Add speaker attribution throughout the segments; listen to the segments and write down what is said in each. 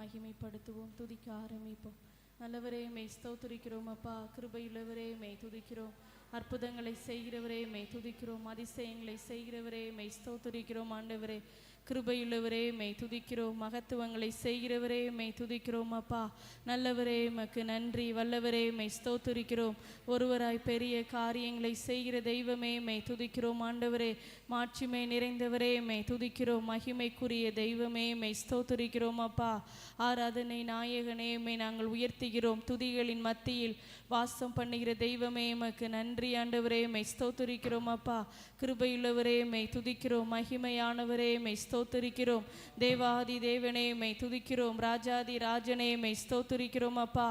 Speaker 1: மகிமைப்படுத்துவோம், துதிக்க ஆரம்பிப்போம். நல்லவரே மெய் ஸ்தோத்திரிக்கிறோம் அப்பா. கிருபையுள்ளவரே மெய் துதிக்கிறோம். அற்புதங்களை செய்கிறவரே மெய் துதிக்கிறோம். அதிசயங்களை செய்கிறவரே மெய் ஸ்தோத்திரிக்கிறோம். ஆண்டவரே கிருபையுள்ளவரே மெய் துதிக்கிறோம். மகத்துவங்களை செய்கிறவரே மெய் துதிக்கிறோம் அப்பா. நல்லவரே மக்கு நன்றி. வல்லவரே மெய் ஸ்தோத்திரிக்கிறோம். ஒருவராய் பெரிய காரியங்களை செய்கிற தெய்வமே மெய் துதிக்கிறோம். ஆண்டவரே மாட்சிமை நிறைந்தவரே மெய் துதிக்கிறோம். மகிமைக்குரிய தெய்வமே மெய் ஸ்தோத்திரிக்கிறோம் அப்பா. ஆராதனை நாயகனே மெய் நாங்கள் உயர்த்துகிறோம். துதிகளின் மத்தியில் வாசம் பண்ணுகிற தெய்வமே எமக்கு நன்றி. ஆண்டவரே மெய் ஸ்தோத்திரிக்கிறோம் அப்பா. கிருபையுள்ளவரே மெய் துதிக்கிறோம். மகிமையானவரே மெய் ஸ்தோத்திரிக்கிறோம். தேவாதி தேவனே மெய் துதிக்கிறோம். ராஜாதி ராஜனே மெய் ஸ்தோத்திரிக்கிறோம் அப்பா.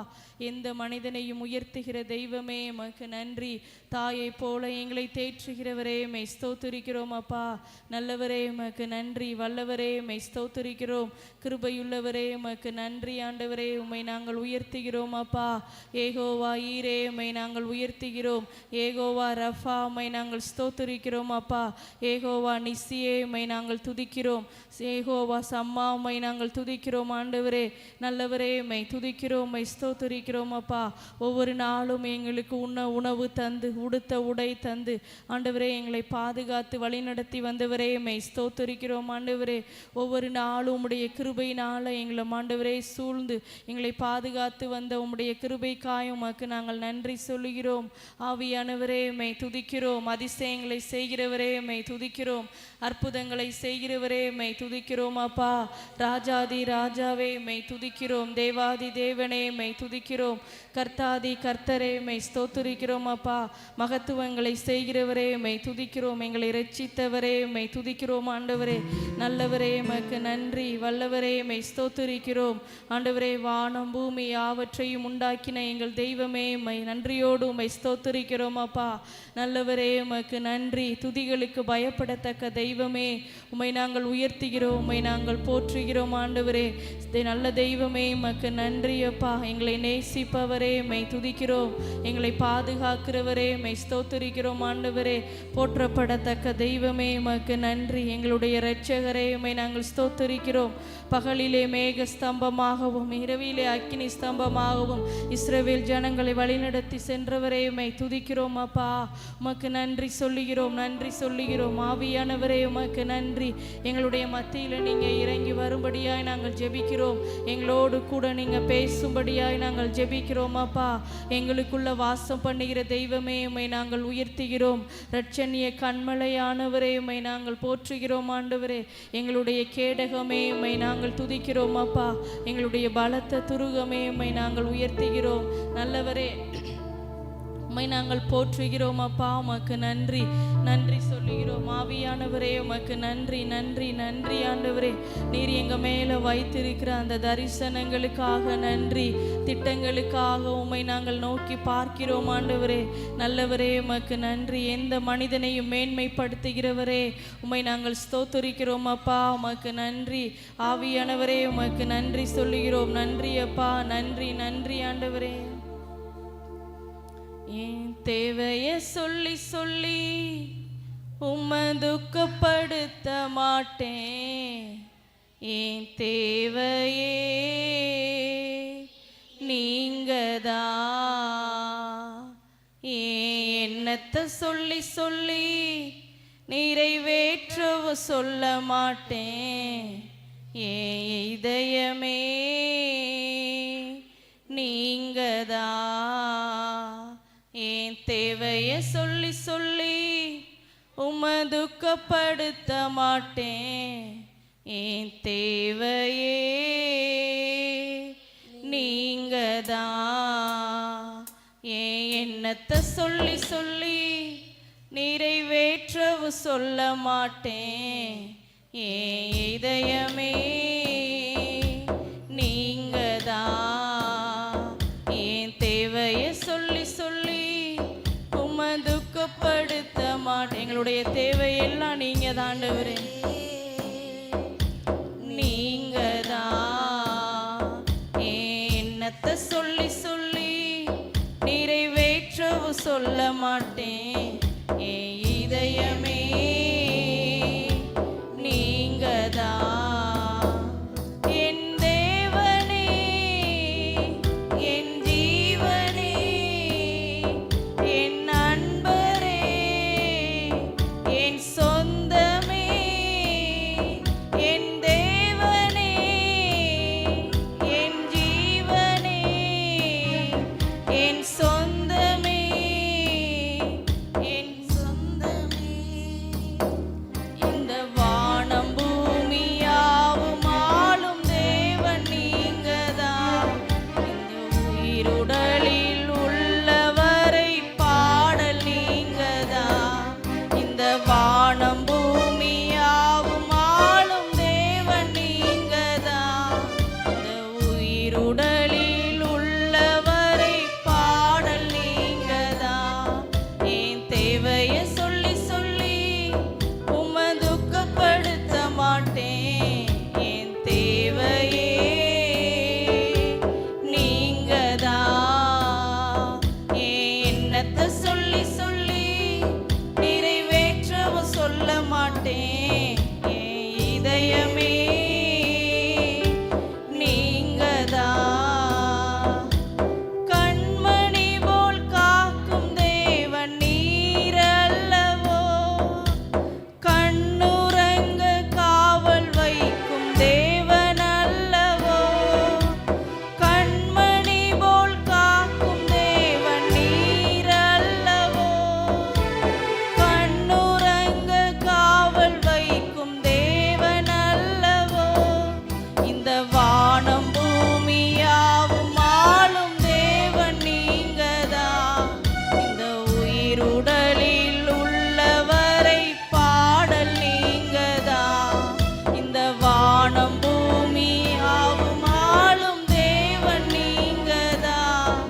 Speaker 1: எந்த மனிதனையும் உயர்த்துகிற தெய்வமே எமக்கு நன்றி. தாயை போல எங்களை தேற்றுகிறவரே மெய் ஸ்தோத்திரிக்கிறோம் அப்பா. நல்லவரே எமக்கு நன்றி. வல்லவரே மெய் ஸ்தோத்திரிக்கிறோம். கிருபையுள்ளவரே எமக்கு நன்றி. ஆண்டவரே உம்மை நாங்கள் உயர்த்துகிறோம் அப்பா. ஏகோவா ஈரே உம்மை நாங்கள் உயர்த்துகிறோம். ஏகோவா ரஃபா உம்மை நாங்கள் ஸ்தோத்திரிக்கிறோம் அப்பா. ஏகோவா நிசியே உம்மை நாங்கள் துதிக்கிறோம். ஏகோவா சம்மா உம்மை நாங்கள் துதிக்கிறோம். ஆண்டவரே நல்லவரே உம்மை துதிக்கிறோம். உம்மை ஸ்தோத்திரிக்கிறோம் அப்பா. ஒவ்வொரு நாளும் எங்களுக்கு உணவு தந்து உடுத்த உடை தந்து ஆண்டவரே எங்களை பாதுகாத்து வழிநடத்தி வந்தவரே உம்மை ஸ்தோத்திரிக்கிறோம். ஆண்டவரே ஒவ்வொரு நாளும் உம்முடைய கிருபையினால எங்களை ஆண்டவரே சூழ்ந்து எங்களை பாதுகாத்து வந்த உம்முடைய கிருபைக்காய் உமக்கு நாங்கள் நன்றி சொல்லுகிறோம். ஆவியானவரே உம்மை துதிக்கிறோம். அதிசயங்களை செய்கிறவரே உம்மை துதிக்கிறோம். அற்புதங்களை செய்கிறவரே உம்மை துதிக்கிறோம் அப்பா. ராஜாதி ராஜாவே உம்மை துதிக்கிறோம். தேவாதி தேவனே உம்மை துதிக்கிறோம். கர்த்தாதி கர்த்தரே உம்மை ஸ்தோத்திரிக்கிறோம் அப்பா. மகத்துவங்களை செய்கிறவரே உம்மை துதிக்கிறோம். எங்களை இரட்சித்தவரே உம்மை துதிக்கிறோம். ஆண்டவரே நல்லவரே உமக்கு நன்றி. வல்லவரே உம்மை ஸ்தோத்திரிக்கிறோம். ஆண்டவரே வானம் பூமி யாவற்றையும் உண்டாக்கின எங்கள் தெய்வமே உம்மை நன்றியோடு உம்மை ஸ்தோத்திரிக்கிறோம் அப்பா. நல்லவரே உமக்கு நன்றி. துதிகளுக்கு பயப்படத்தக்க தெய்வமே உம்மை நாங்கள் உயர்த்துகிறோம். உம்மை நாங்கள் போற்றுகிறோம். ஆண்டவரே நல்ல தெய்வமே உமக்கு நன்றி அப்பா. எங்களை நேசிப்பவரே உம்மை துதிக்கிறோம். எங்களை பாதுகாக்கிறவரே உம்மை ஸ்தோத்திரிக்கிறோம். ஆண்டவரே போற்றப்படத்தக்க தெய்வமே உமக்கு நன்றி. எங்களுடைய இரட்சகரே உம்மை நாங்கள் ஸ்தோத்திரிக்கிறோம். பகலிலே மேக ஸ்தம்பமாகவும் இரவிலே அக்கினி ஸ்தம்பமாகவும் இஸ்ரவேல் ஜனங்களை வழிநடத்தி சென்றவரே உம்மை துதிக்கிறோம் அப்பா. உமக்கு நன்றி சொல்லுகிறோம். நன்றி சொல்லுகிறோம். ஆவியானவரே உமக்கு நன்றி. எங்களுடைய மத்தியில் நீங்கள் இறங்கி வரும்படியாய் நாங்கள் ஜெபிக்கிறோம். எங்களோடு கூட நீங்கள் பேசும்படியாய் நாங்கள் ஜெபிக்கிறோம் அப்பா. எங்களுக்குள்ள வாசம் பண்ணுகிற தெய்வமே உம்மை நாங்கள் உயர்த்துகிறோம். இரட்சணிய கண்மலையானவரே உம்மை நாங்கள் போற்றுகிறோம். ஆண்டவரே எங்களுடைய கேடகமே உம்மை நாங்கள் துதிக்கிறோம் அப்பா. எங்களுடைய பலத்த துருகமே உம்மை நாங்கள் உயர்த்துகிறோம். நல்லவரே உம்மை நாங்கள் போற்றுகிறோம் அப்பா. உமக்கு நன்றி. நன்றி சொல்லுகிறோம். ஆவியானவரே உமக்கு நன்றி. நன்றி நன்றி ஆண்டவரே. நீர் எங்கள் மேலே வைத்திருக்கிற அந்த தரிசனங்களுக்காக நன்றி. திட்டங்களுக்காக உம்மை நாங்கள் நோக்கி பார்க்கிறோம் ஆண்டவரே. நல்லவரே உமக்கு நன்றி. எந்த மனிதனையும் மேன்மைப்படுத்துகிறவரே உம்மை நாங்கள் ஸ்தோத்திரிக்கிறோம் அப்பா. உமக்கு நன்றி. ஆவியானவரே உமக்கு நன்றி சொல்லுகிறோம். நன்றி அப்பா. நன்றி நன்றி ஆண்டவரே. என் தேவைய சொல்லி சொல்லி உம்மை துக்கப்படுத்த மாட்டேன். என் தேவையே நீங்கதா. என் எண்ணத்தை சொல்லி சொல்லி நிறைவேற்றவ சொல்ல மாட்டேன். என் இதயமே நீங்கதா. என் தேவைய சொல்லி சொல்லி உம்மை துக்கப்படுத்த மாட்டேன். என் தேவையே நீங்கதா. என் எண்ணத்தை சொல்லி சொல்லி நிறைவேற்றவு சொல்ல மாட்டேன். என் இதயமே நீங்கதா. என் தேவைய சொல்லி சொல்லி உம்மை துக்கப்படுத்த மாட்டேன். எங்களுடைய தேவையெல்லாம் நீங்க தான் ஆண்டவரே. நீங்கதா. என் எண்ணத்தை சொல்லி சொல்லி நிறைவேற்றவு சொல்ல மாட்டேன். என் இதயமே நீங்கதா. என் தேவன் உயிருடலில் உள்ளவரை பாடல் நீங்கதான். இந்த வானம் பூமியாவும் ஆளும் தேவன் நீங்கதான். இந்த உயிருடலில் உள்ளவரை பாடல் நீங்கதான். என் தேவைய சொல்லி சொல்லி உம்மை துக்கப்படுத்த மாட்டேன். என் தேவையே நீங்கதான். என் எண்ணத்தை சொல்லி சொல்லி நிறைவேற்றவும் சொல்ல மாட்டேன். என் இதயமே நீங்கதான். கண்மணி போல் காக்கும் தேவன் நீரல்லவோ. கண்ணுறங்க காவல் வைக்கும் தேவன் அல்லவோ. கண்மணி போல் காக்கும் தேவன் நீரல்லவோ. கண்ணுறங்க காவல் வைக்கும் தேவன் அல்லவோ. இந்த வானம் பூமியாவும் ஆளும் தேவன் நீங்கதான். இந்த உயிருடலில் உள்ளவரை பாடல் நீங்கதான். இந்த வானம் பூமியாவும் ஆளும் தேவன் நீங்கதான்.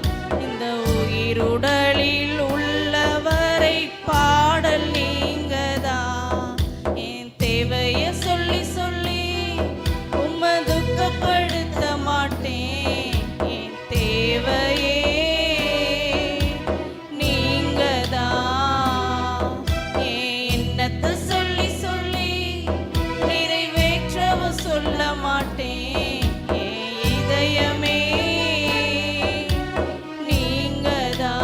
Speaker 1: இந்த உயிருடலில் உள்ளவரை பாடல் நீங்கதான். என் தேவைய சொல்லி சொல்லி உம்மை துக்கப்படுத்த மாட்டேன். என் தேவையே நீங்கதான். என் எண்ணத்தை சொல்லி சொல்லி நிறைவேற்றவும் சொல்ல மாட்டேன். என் இதயமே நீங்கதான்.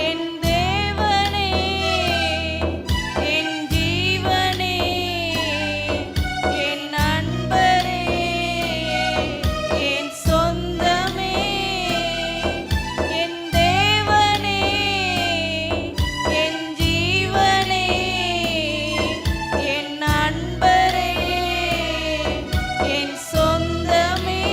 Speaker 1: என் தேவனே, என் ஜீவனே, என் நண்பரே, என் சொந்தமே. என் தேவனே, என் ஜீவனே, என் நண்பரே, என் சொந்தமே.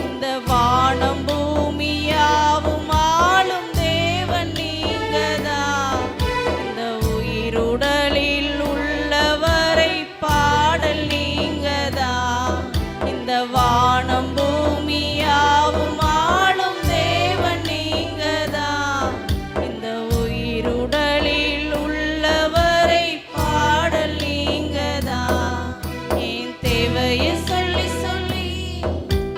Speaker 1: இந்த வானம் பூமியாவும் ஆளும் தேவன் நீங்கதான். இந்த உயிருடலில் உள்ளவரை பாடல் நீங்கதான். இந்த வானம் பூமியாவும் ஆளும் தேவன் நீங்கதான். இந்த உயிருடலில் உள்ளவரை பாடல் நீங்கதான். என் தேவைய சொல்லி சொல்லி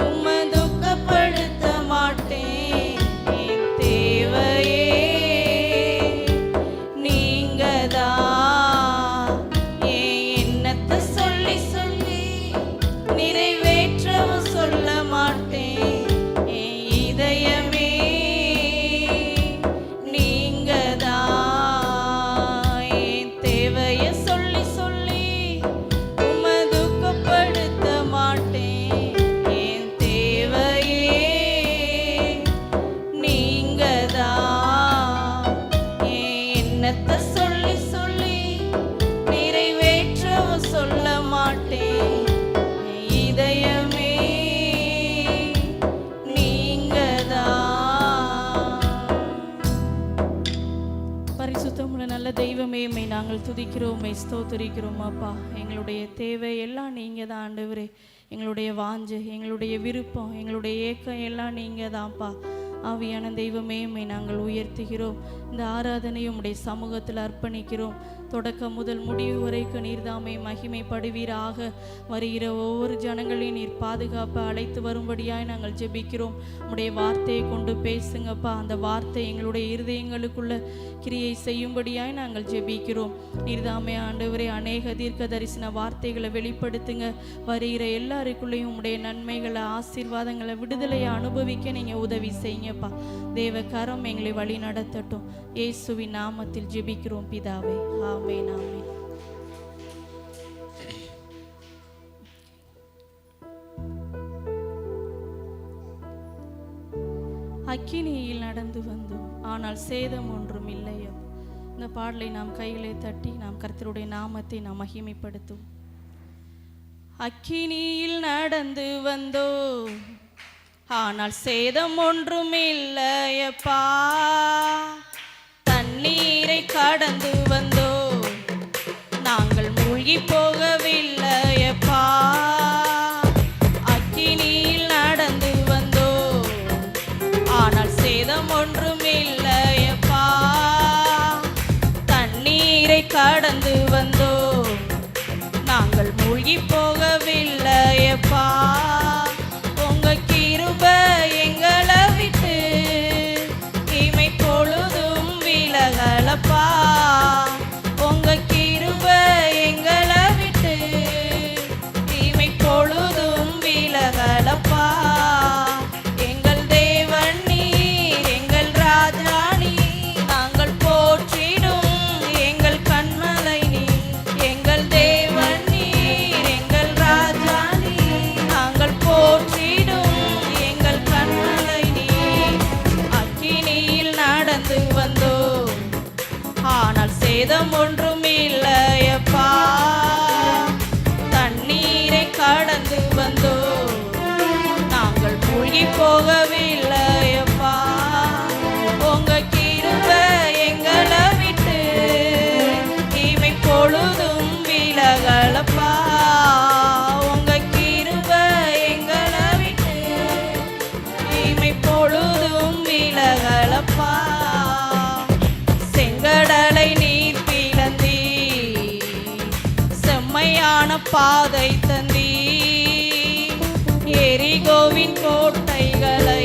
Speaker 1: உம்மை துக்கப்படுத்த மாட்டேன். என் தேவையே நீங்கதான். என் எண்ணத்தை சொல்லி சொல்லி நிறைவேற்றவும் சொல்ல மாட்டேன். என் இதயமே நீங்கதான். என் தேவைய சொல்லி சொல்லி உம்மை துக்கப்படுத்த மாட்டேன். என் தேவையே நீங்கதான். என் எண்ணத்தை சொல்லி சொல்லி நிறைவேற்றவும் சொல்ல மாட்டேன். என் இதயமே நீங்கதான். பரிசுத்தமுள்ள நல்ல தெய்வமே, உம்மை நாங்கள் துதிக்கிறோம், உம்மை ஸ்தோத்திரிக்கிறோம் அப்பா. எங்களுடைய தேவை எல்லாம் நீங்க தான் ஆண்டவரே. எங்களுடைய வாஞ்சை, எங்களுடைய விருப்பம், எங்களுடைய ஏக்கம் எல்லாம் நீங்க தான்ப்பா. ஆவியான தெய்வமே, உம்மை நாங்கள் உயர்த்துகிறோம். இந்த ஆராதனையை உம்முடைய சமூகத்தில் அர்ப்பணிக்கிறோம். தொடக்கம் முதல் முடிவு வரைக்கும் நீர்தாமை மகிமைப்படுவீராக. வருகிற ஒவ்வொரு ஜனங்களையும் நீர் பாதுகாப்பு அழைத்து வரும்படியாய் நாங்கள் ஜெபிக்கிறோம். உம்முடைய வார்த்தையை கொண்டு பேசுங்கப்பா. அந்த வார்த்தை எங்களுடைய இருதயங்களுக்குள்ள கிரியை செய்யும்படியாய் நாங்கள் ஜெபிக்கிறோம். நீர்தாமை ஆண்டவரே, அநேக தீர்க்க தரிசன வார்த்தைகளை வெளிப்படுத்துங்க. வருகிற எல்லாருக்குள்ளேயும் உம்முடைய நன்மைகளை, ஆசீர்வாதங்களை, விடுதலையை அனுபவிக்க நீங்க உதவி செய்யுங்கப்பா. தேவ கரம் எங்களை வழி நடத்தட்டும். இயேசுவின் நாமத்தில் ஜெபிக்கிறோம் பிதாவே. ஆமென், ஆமென். அக்கினியில் நடந்து வந்தோம், ஆனால் சேதம் ஒன்றும் இல்லை. இந்த பாடலை நாம் கைகளை தட்டி நாம் கர்த்தருடைய நாமத்தை நாம் மகிமைப்படுத்தும். அக்கினியில் நடந்து வந்தோம், ஆனால் சேதம் ஒன்றும் இல்லையப்பா. தண்ணீரை கடந்து வந்தோ நாங்கள் மூழ்கி போகவில்லையப்பா. அக்கினியில் நடந்து வந்தோ ஆனால் சேதம் ஒன்றும் இல்லையப்பா. தண்ணீரை கடந்து வந்தோ நாங்கள் மூழ்கி போகவில்லையப்பா. உங்க கிருபை எங்களை விட்டு இமை பொழுதும் விலகலப்பா. உங்க கிருபை எங்களை விட்டு இமை பொழுதும் விலகலப்பா. எங்கள் தேவன் நீர், எங்கள் ராஜா நீர், நாங்கள் போற்றிடும் எங்கள் கண்மலை நீர். எங்கள் தேவன் நீர், எங்கள் ராஜா நீர், நாங்கள் போற்றிடும் எங்கள் கண்மலை நீர். அக்கினியில் நடந்து வந்தோ ஆனால் சேதம் ஒன்றும் இல்லையப்பா. தண்ணீரை கடந்து வந்தோ நாங்கள் மூழ்கி போகவில்லையப்பா. உங்க கிருபை எங்களை விட்டு இமை பொழுதும் விலகலப்பா. உங்க கிருபை எங்களை விட்டு இமை பொழுதும் விலகலப்பா. செங்கடலை நீர் பிளந்தீ, செம்மையான பாதை தந்தீ. எரிகோவின் கோட்டைகளை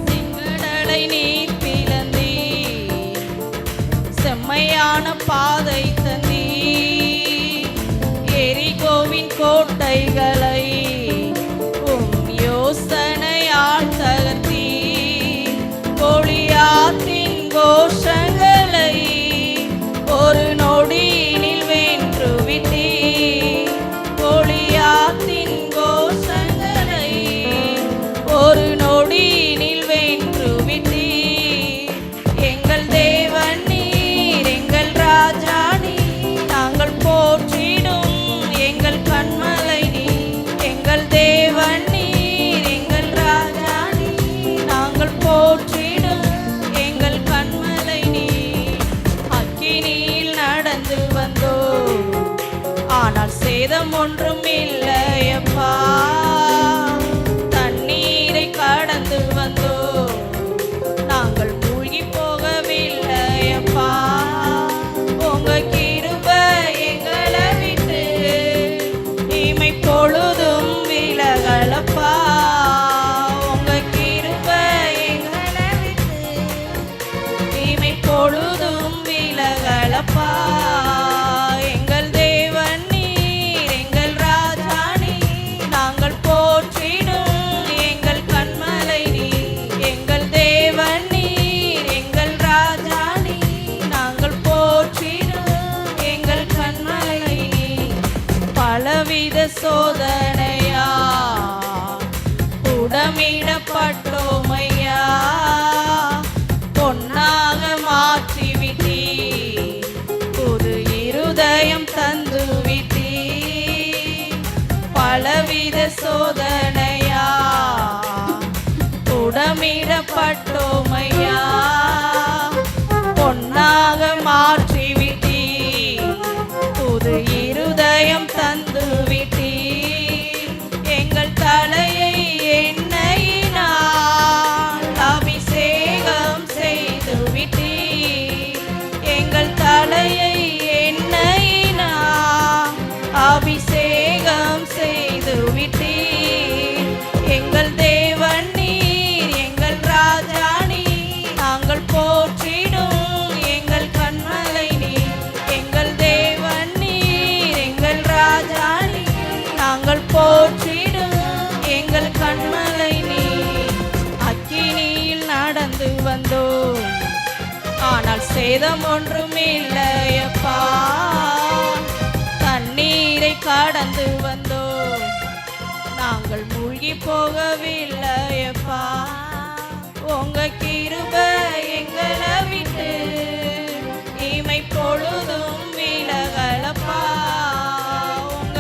Speaker 1: செங்கடலை நீர் பிளந்தீ, செம்மையான பாதை தந்தீ. எரிகோவின் கோட்டைகளை யோசனையால் தகர்த்தீ. கோலியாத்தின் கோஷங்களை ஒரு நொடியினில் வென்று விட்டீ. கோலியாத்தின் கோஷங்களை ஒரு நொடியினில் வென்று விட்டீ. எங்கள் தேவன் நீர், எங்கள் ராஜா நீர், நாங்கள் போற்றிடும் எங்கள் கண்மலை நீர். எங்கள் தேவன் நீர், எங்கள் ராஜா நீர், நாங்கள் போற்றிடும் எங்கள் கண்மலை நீர். அக்கினியில் நடந்து வந்தோ ஆனால் சேதம் ஒன்றும் இல்லையப்பா. தண்ணீரை கடந்து வந்தோ நாங்கள் மூழ்கி போகவில்லையப்பா. உங்க கிருபை எங்களை விட்டு இமை பொழுதும் விலகலப்பா. உங்க கிருபை எங்களை விட்டு இமை பொழுதும் விலகலப்பா. எங்கள் தேவன் நீர், எங்கள் ராஜா நீர், நாங்கள் போற்றிடும் எங்கள் கண்மலை நீர். எங்கள் தேவன் நீர், எங்கள் ராஜா நீர், நாங்கள் போற்றிடும் எங்கள் கண்மலை நீர். பலவித சோதனையா உடமிடப்பட்டோமையா, பொன்னாக மாற்றிவிட்டீ. புது இருதயம் தந்து விட்டீ. பலவித சோதனையா உடமிடப்பட்டோமையா, பொன்னாக மாற்றிவிட்டீ. புது இருதயம் தந்து விட்டீ. எங்கள் தலையை எண்ணெயினால் அபிஷேகம் செய்து விட்டீ. எங்கள் தலையை எண்ணெயினால் அபிஷேகம் செய்து விட்டீ. எங்கள் தேவன் நீர், எங்கள் ராஜா நீர், நாங்கள் போற்றிடும் எங்கள் கண்மலை நீர். எங்கள் தேவன் நீர், எங்கள் ராஜா நீர், நாங்கள் போற்றிடும் எங்கள் கண்மலை நீர். அக்கினியில் நடந்து வந்தோ ஆனால் சேதம் ஒன்றும் இல்லையப்பா. தண்ணீரை கடந்து வந்தோ நாங்கள் மூழ்கி போகவில்லையப்பா. உங்க கிருபை எங்களை விட்டு இமை பொழுதும் விலகலப்பா. உங்க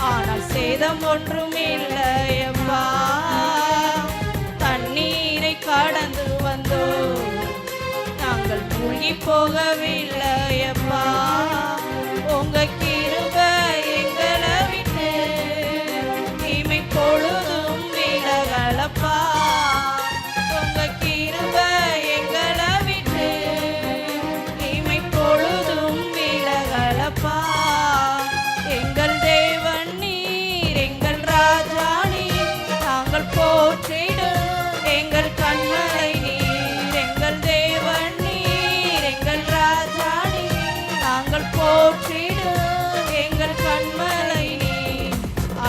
Speaker 2: ஆனால் சேதம் ஒன்றும் இல்லையப்பா. தண்ணீரை கடந்து வந்தோம், நாங்கள் மூழ்கி போகவில்லையப்பா. உங்க கிருபை எங்களை விட்டு இமை பொழுதும் விலகலப்பா. உங்க கிருபை எங்களை விட்டு இமை பொழுதும் விலகலப்பா. எங்கள் தேவன் நீர், எங்கள் ராஜா நீர், நாங்கள் போற்றிடும் எங்கள் கண்மலை நீர். எங்கள் தேவன் நீர், எங்கள் ராஜா நீர், நாங்கள் போற்றிடும் எங்கள் கண்மலை நீர்.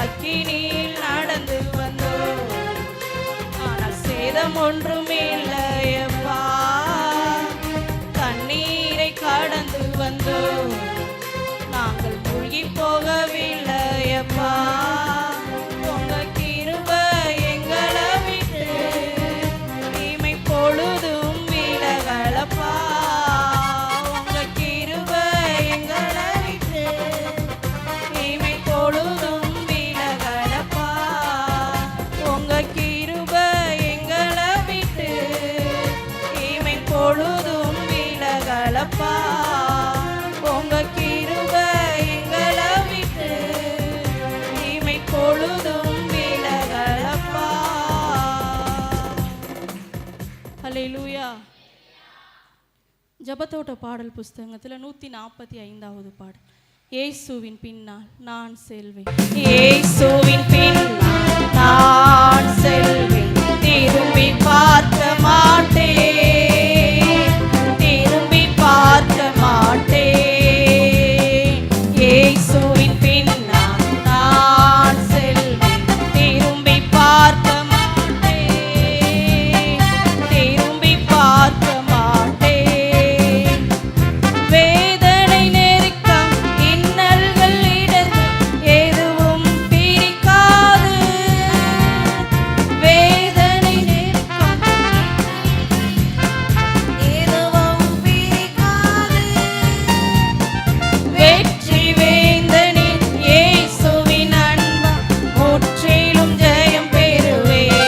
Speaker 2: அக்கினியில் நடந்து வந்தோம், ஆனால் சேதம் ஒன்றும் இல்லையப்பா. தண்ணீரை கடந்து வந்தோம், நாங்கள் மூழ்கி போகவில்லையப்பா. உங்க கிருபை எங்களை விட்டு இமை பொழுதும் விலகலப்பா. உங்க கிருபை எங்களை விட்டு இமை பொழுதும் விலகலப்பா. உங்க கிருபை எங்களை விட்டு இமை பொழுதும் விலகலப்பா. உங்க கிருபை எங்களை விட்டு இமை பொழுதும் விலகலப்பா.
Speaker 1: ஹல்லேலூயா. ஜெபத்தோட்ட பாடல் புஸ்தகத்தில் 145வது பாடல். இயேசுவின் பின்னால் நான் செல்வேன்.
Speaker 2: இயேசுவின் பின்னால் நான் செல்வேன், திரும்பி பார்க்க மாட்டேன், திரும்பி பார்க்க மாட்டேன். இயேசுவின் பின்னால் நான் செல்வேன், திரும்பி பார்க்க மாட்டேன், திரும்பி பார்க்க மாட்டேன். வேதனை நெருக்கம் இன்னல்கள் இடர்கள் எதுவும் பிரிக்காது. வேதனை நெருக்கம் எதுவும் பிரிக்காது. வெற்றி வேந்தனின் இயேசுவின் அன்பா முற்றிலும் ஜெயம் பெறுவேன்.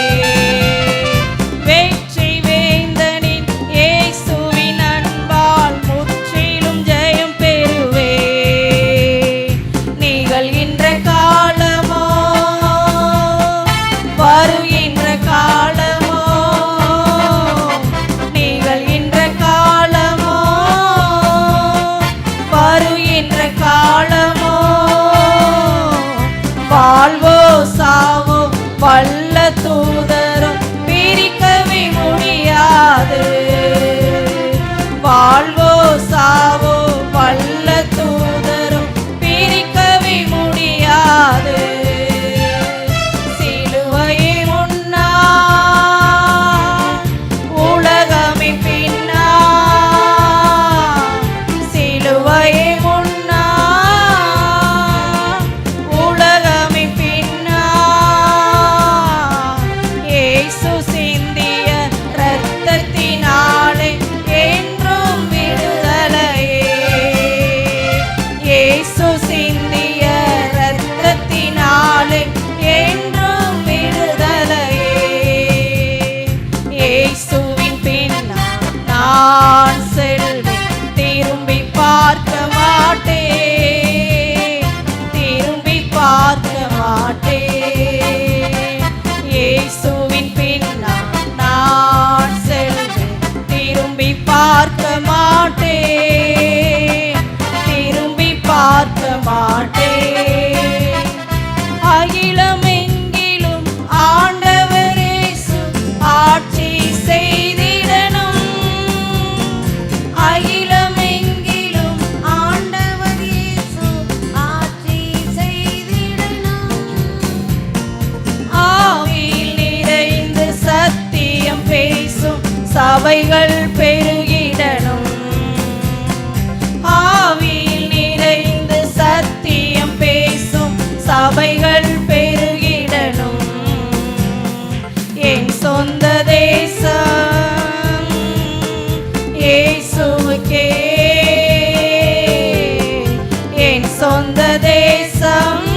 Speaker 2: வெற்றி வேந்தனின் இயேசுவின் அன்பால் முற்றிலும் ஜெயம் பெறுவேன். நிகழ்கின்ற காலமோ வருகின்ற காலமோ, நிகழ்கின்ற காலமோ வருகின்ற காலமோ, வாழ்வோ சாவோ வல்ல தூதரும் பிரிக்கவே முடியாது. வாழ்வோ சாவோ வல்ல தூதரும் பிரிக்கவே முடியாது. சிலுவையே முன்னால், உலகமே பின்னால். சிலுவையே முன்னால், உலகமே பின்னால். இயேசு சிந்திய இரத்தத்தினாலே என்றும் விடுதலையே. இயேசு சிந்திய இரத்தத்தினாலே என்றும் விடுதலையே. இயேசுவின் பின்னால் நான் செல்வேன், திரும்பி பார்க்க மாட்டேன், திரும்பி பார்க்க மாட்டேன். இயேசுவின் பின்னால் நான் செல்வேன், திரும்பி பார்க்க மாட்டேன், திரும்பி பார்க்க மாட்டேன். அகிலமெங்கிலும் ஆண்டவர் இயேசு ஆட்சி செய்திடணும். அகிலமெங்கிலும் ஆண்டவர் இயேசு ஆட்சி செய்திடணும். ஆவியில் நிறைந்து சத்தியம் பேசும் சபைகள் பெருகிடணும். ஆவியில் நிறைந்து சத்தியம் பேசும் சபைகள் பெருகிடணும். என் சொந்த தேசம் இயேசுவுக்கே, என் சொந்த தேசம்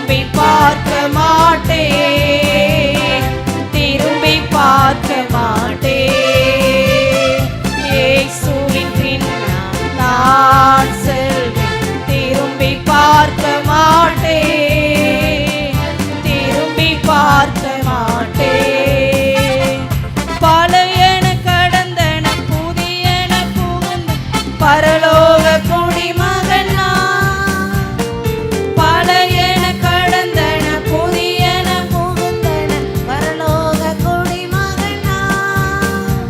Speaker 2: திரும்பி பார்க்க மாட்டேன், திரும்பி பார்க்க மாட்டேன். இயேசுவின் பின்னால் நான் செல்வேன், திரும்பி பார்க்க மாட்டேன், திரும்பி பார்க்க மாட்டேன். பழையன கடந்தன புதியன புகுந்த பரலோக குடிமகன் நான். பழையன கடந்தன புதியன புகுந்தன பரலோக குடிமகன் நான்.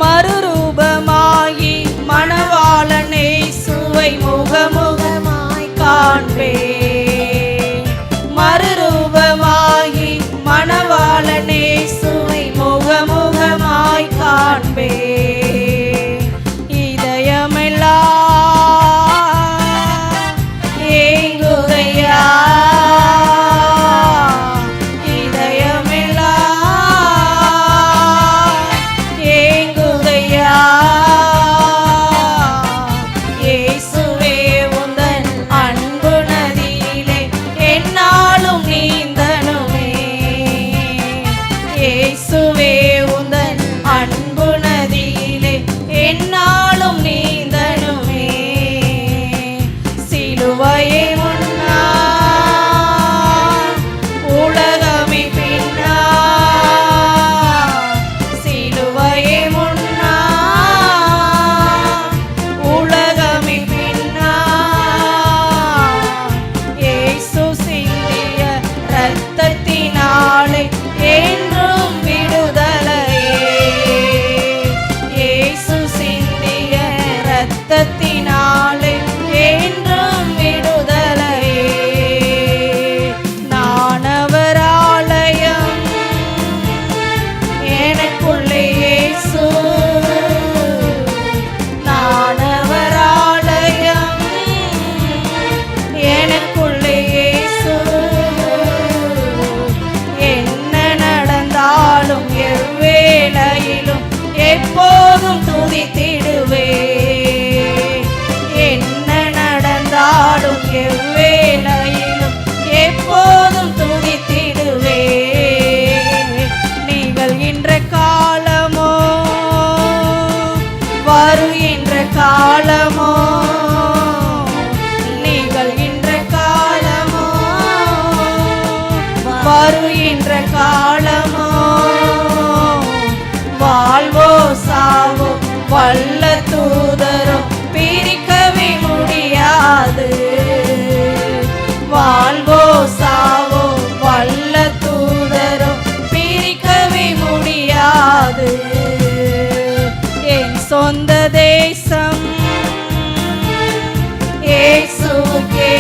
Speaker 2: மறுரூபமாகி மணவாளன் இயேசுவை முகமுகமாய் காண்பேன். மறுரூபமாகி மணவாளன் இயேசுவை முகமுகமாய் காண்பேன். இதயமெல்லாம் ஏங்குதையா, இதயமெல்லாம் ஏங்குதையா. இயேசுவே உந்தன் அன்பு நதியிலே எந்நாளும் நீந்தனுமே. இயேசுவே உந்தன் அன்பு நதியிலே எந்நாளும் நீந்தனுமே. சிலுவையை முன்னால் உலகமே பின்னால், சிலுவையை முன்னால் உலகமே பின்னால். இயேசு சிந்திய இரத்தத்தினாலே என்றும் விடுதலையே. இயேசு சிந்திய இரத்தத்தினாலே என்றும் விடுதலையே. நான் அவர் ஆலயம், எனக்குள்ளே இயேசு. நான் அவர் ஆலயம், எனக்குள்ளே இயேசு. என்ன நடந்தாலும் எவ்வேளையிலும் எப்போதும் துதித்திடுவே. என்ன நடந்தாலும் எவ்வேளையிலும் எப்போதும் துதித்திடுவே. நிகழ்கின்ற காலமோ வருகின்ற காலமோ, நிகழ்கின்ற காலமோ வருகின்ற காலமோ, வாழ்வோ சாவோ வல்ல தூதரும் பிரிக்கவே முடியாது. வாழ்வோ சாவோ வல்ல தூதரும் பிரிக்கவே முடியாது. என் சொந்த தேசம் இயேசுவுக்கே,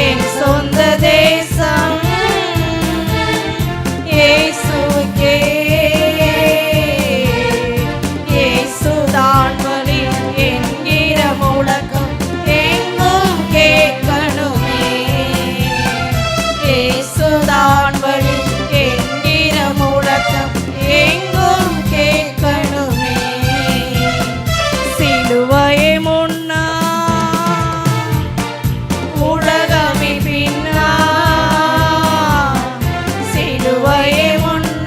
Speaker 2: என் சொந்த தேசம் இயேசுவுக்கே. இயேசுதான் வழி என்கிற முழக்கம் எங்கும் கேட்கணுமே. இயேசுதான் வழி என்கிற முழக்கம் எங்கும் கேட்கணுமே. சிலுவையை முன்னால் உலகமே பின்னால், சிலுவையை முன்னால்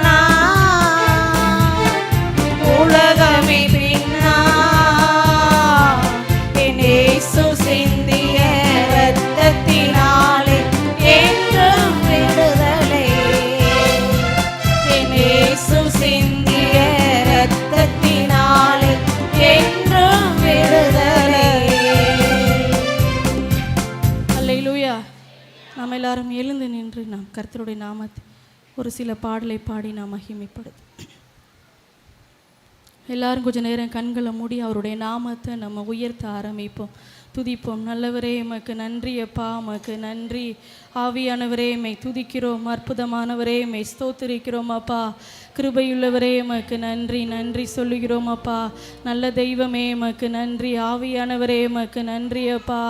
Speaker 2: உலகமே பின்னால். என் இயேசு சிந்திய இரத்தத்தினாலே என்றும் விடுதலையே. என் இயேசு சிந்திய இரத்தத்தினாலே என்றும் விடுதலையே.
Speaker 1: அல்லேலூயா. நாம் எல்லாரும் எழுந்து நின்று நாம் கர்த்தருடைய நாமத்தை ஒரு சில பாடலை பாடி நாம் மகிமைப்படுத்து. எல்லாரும் கொஞ்ச நேரம் கண்களை மூடி அவருடைய நாமத்தை நம்ம உயர்த்த ஆரம்பிப்போம், துதிப்போம். நல்லவரே எமக்கு நன்றி அப்பா, எமக்கு நன்றி. ஆவியானவரே எம்மை துதிக்கிறோம், அற்புதமானவரே எம்மை ஸ்தோத்திரிக்கிறோம் அப்பா. கிருபையுள்ளவரே எமக்கு நன்றி, நன்றி சொல்லுகிறோம் அப்பா. நல்ல தெய்வமே எமக்கு நன்றி. ஆவியானவரே எமக்கு நன்றி அப்பா.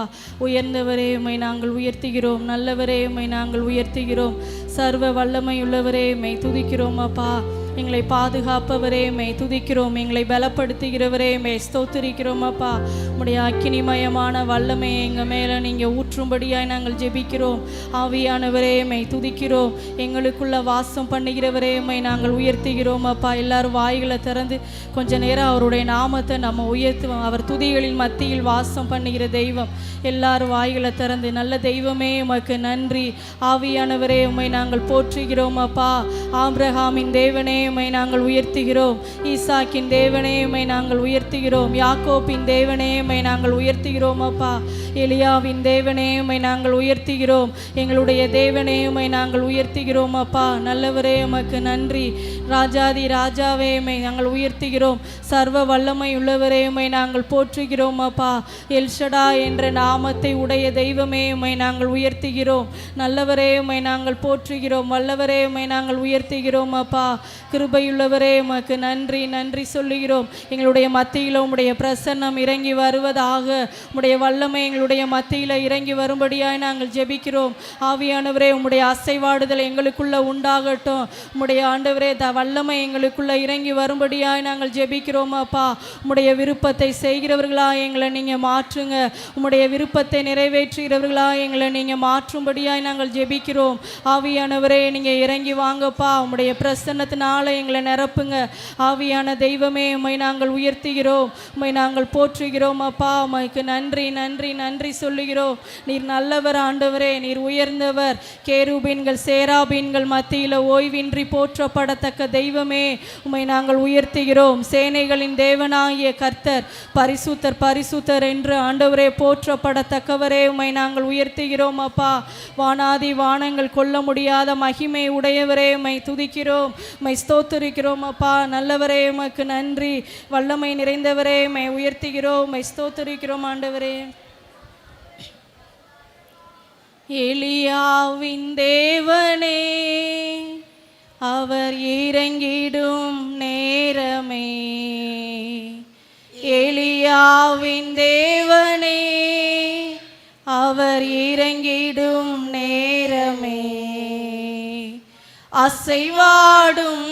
Speaker 1: உயர்ந்தவரே எம்மை நாங்கள் உயர்த்துகிறோம், நல்லவரே எம்மை நாங்கள் உயர்த்துகிறோம். சர்வ வல்லமையுள்ளவரே எம்மை துதிக்கிறோம் அப்பா. எங்களை பாதுகாப்பவரே மை துதிக்கிறோம். எங்களை பலப்படுத்துகிறவரே மை ஸ்தோத்திரிக்கிறோம் அப்பா. உம்முடைய அக்கினிமயமான வல்லமை எங்கள் மேலே நீங்கள் ஊற்றும்படியாய் நாங்கள் ஜெபிக்கிறோம். ஆவியானவரே மை துதிக்கிறோம். எங்களுக்குள்ள வாசம் பண்ணுகிறவரே மை நாங்கள் உயர்த்துகிறோம் அப்பா. எல்லாரும் வாய்களை திறந்து கொஞ்ச நேரம் அவருடைய நாமத்தை நம்ம உயர்த்துவோம். அவர் துதிகளின் மத்தியில் வாசம் பண்ணுகிற தெய்வம். எல்லாரும் வாய்களை திறந்து, நல்ல தெய்வமே உமக்கு நன்றி. ஆவியானவரே உம்மை நாங்கள் போற்றுகிறோம் அப்பா. ஆபிரகாமின் தேவனே உம்மை நாங்கள் உயர்த்துகிறோம். ஈசாக்கின் தேவனே உம்மை நாங்கள் உயர்த்துகிறோம். யாக்கோப்பின் தேவனே உம்மை நாங்கள் உயர்த்துகிறோம் அப்பா. எலியாவின் தேவனே உம்மை நாங்கள் உயர்த்துகிறோம். எங்களுடைய தேவனே உம்மை நாங்கள் உயர்த்துகிறோம் அப்பா. நல்லவரே உமக்கு நன்றி. ராஜாதி ராஜாவே உம்மை நாங்கள் உயர்த்துகிறோம். சர்வ வல்லமை உள்ளவரே உம்மை நாங்கள் போற்றுகிறோம் அப்பா. எல்ஷடா என்ற நாமத்தை உடைய தெய்வமே உம்மை நாங்கள் உயர்த்துகிறோம். நல்லவரே உம்மை நாங்கள் போற்றுகிறோம். வல்லவரே உம்மை நாங்கள் உயர்த்துகிறோம் அப்பா. கிருபையுள்ளவரே உமக்கு நன்றி நன்றி சொல்லுகிறோம். எங்களுடைய மத்தியில் உம்முடைய பிரசன்னம் இறங்கி வருவதாக, உம்முடைய வல்லமை எங்களுடைய மத்தியில் இறங்கி வரும்படியாய் நாங்கள் ஜெபிக்கிறோம். ஆவியானவரே உம்முடைய அசைவாடுதல் எங்களுக்குள்ள உண்டாகட்டும். உம்முடைய ஆண்டவரே வல்லமை எங்களுக்குள்ள இறங்கி வரும்படியாய் நாங்கள் ஜெபிக்கிறோம் அப்பா. உம்முடைய விருப்பத்தை செய்கிறவர்களா எங்களை நீங்கள் மாற்றுங்க. உம்முடைய விருப்பத்தை நிறைவேற்றுகிறவர்களா எங்களை நீங்கள் மாற்றும்படியாய் நாங்கள் ஜெபிக்கிறோம். ஆவியானவரே நீங்கள் இறங்கி வாங்கப்பா. உம்முடைய பிரசன்னத்தினால எங்களை நிரப்புங்க. ஆவியான தெய்வமே உம்மை நாங்கள் உயர்த்துகிறோம். உம்மை நாங்கள் போற்றுகிறோம் அப்பா. உம்மைக்கு நன்றி நன்றி நன்றி சொல்லுகிறோம். நீர் நல்லவர் ஆண்டவரே, நீர் உயர்ந்தவர். கேருபீன்கள் சேராபீன்கள் மத்தியில் ஓய்வின்றி போற்றப்படத்தக்க தெய்வமே உம்மை நாங்கள் உயர்த்துகிறோம். சேனைகளின் தேவனாகிய கர்த்தர் பரிசுத்தர் பரிசுத்தர் என்று ஆண்டவரே போற்றப்படத்தக்கவரே உம்மை நாங்கள் உயர்த்துகிறோம் அப்பா. வானாதி வானங்கள் கொள்ள முடியாத மகிமை உடையவரே உம்மை துதிக்கிறோம். உம்மை ஸ்தோத்திரிக்கிறோம் அப்பா. நல்லவரே உமக்கு நன்றி. வல்லமை நிறைந்தவரே உம்மை உயர்த்துகிறோம். உம்மை ஸ்தோத்திரிக்கிறோம் ஆண்டவரே. எலியாவின் தேவனே அவர் இறங்கிடும் நேரமே, எலியாவின் தேவனே அவர் இறங்கிடும் நேரமே, அசைவாடும்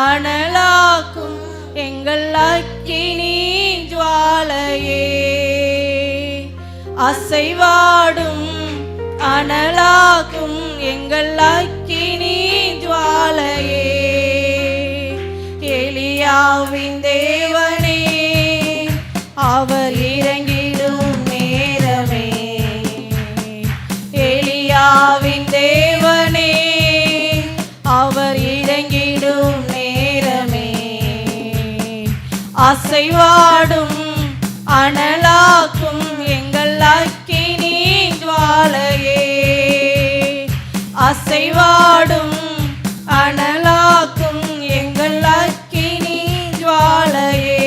Speaker 1: அனலாக்கும் எங்கள் அக்கினி ஜுவாலையே, அசைவாடும் அனலாக்கும் எங்கள் அக்கினி ஜுவாலையே, எலியாவின் தேவனே அவர் இறங்கிடும் நேரமே, எலியாவின் தேவனே அவர் இறங்கிடும் நேரமே, அசைவாடும் அனலாக்கும் எங்கள் அக்கினி ஜுவாலையே, அசைவாடும் அனலாக்கும் எங்கள் அக்கினி ஜுவாலையே,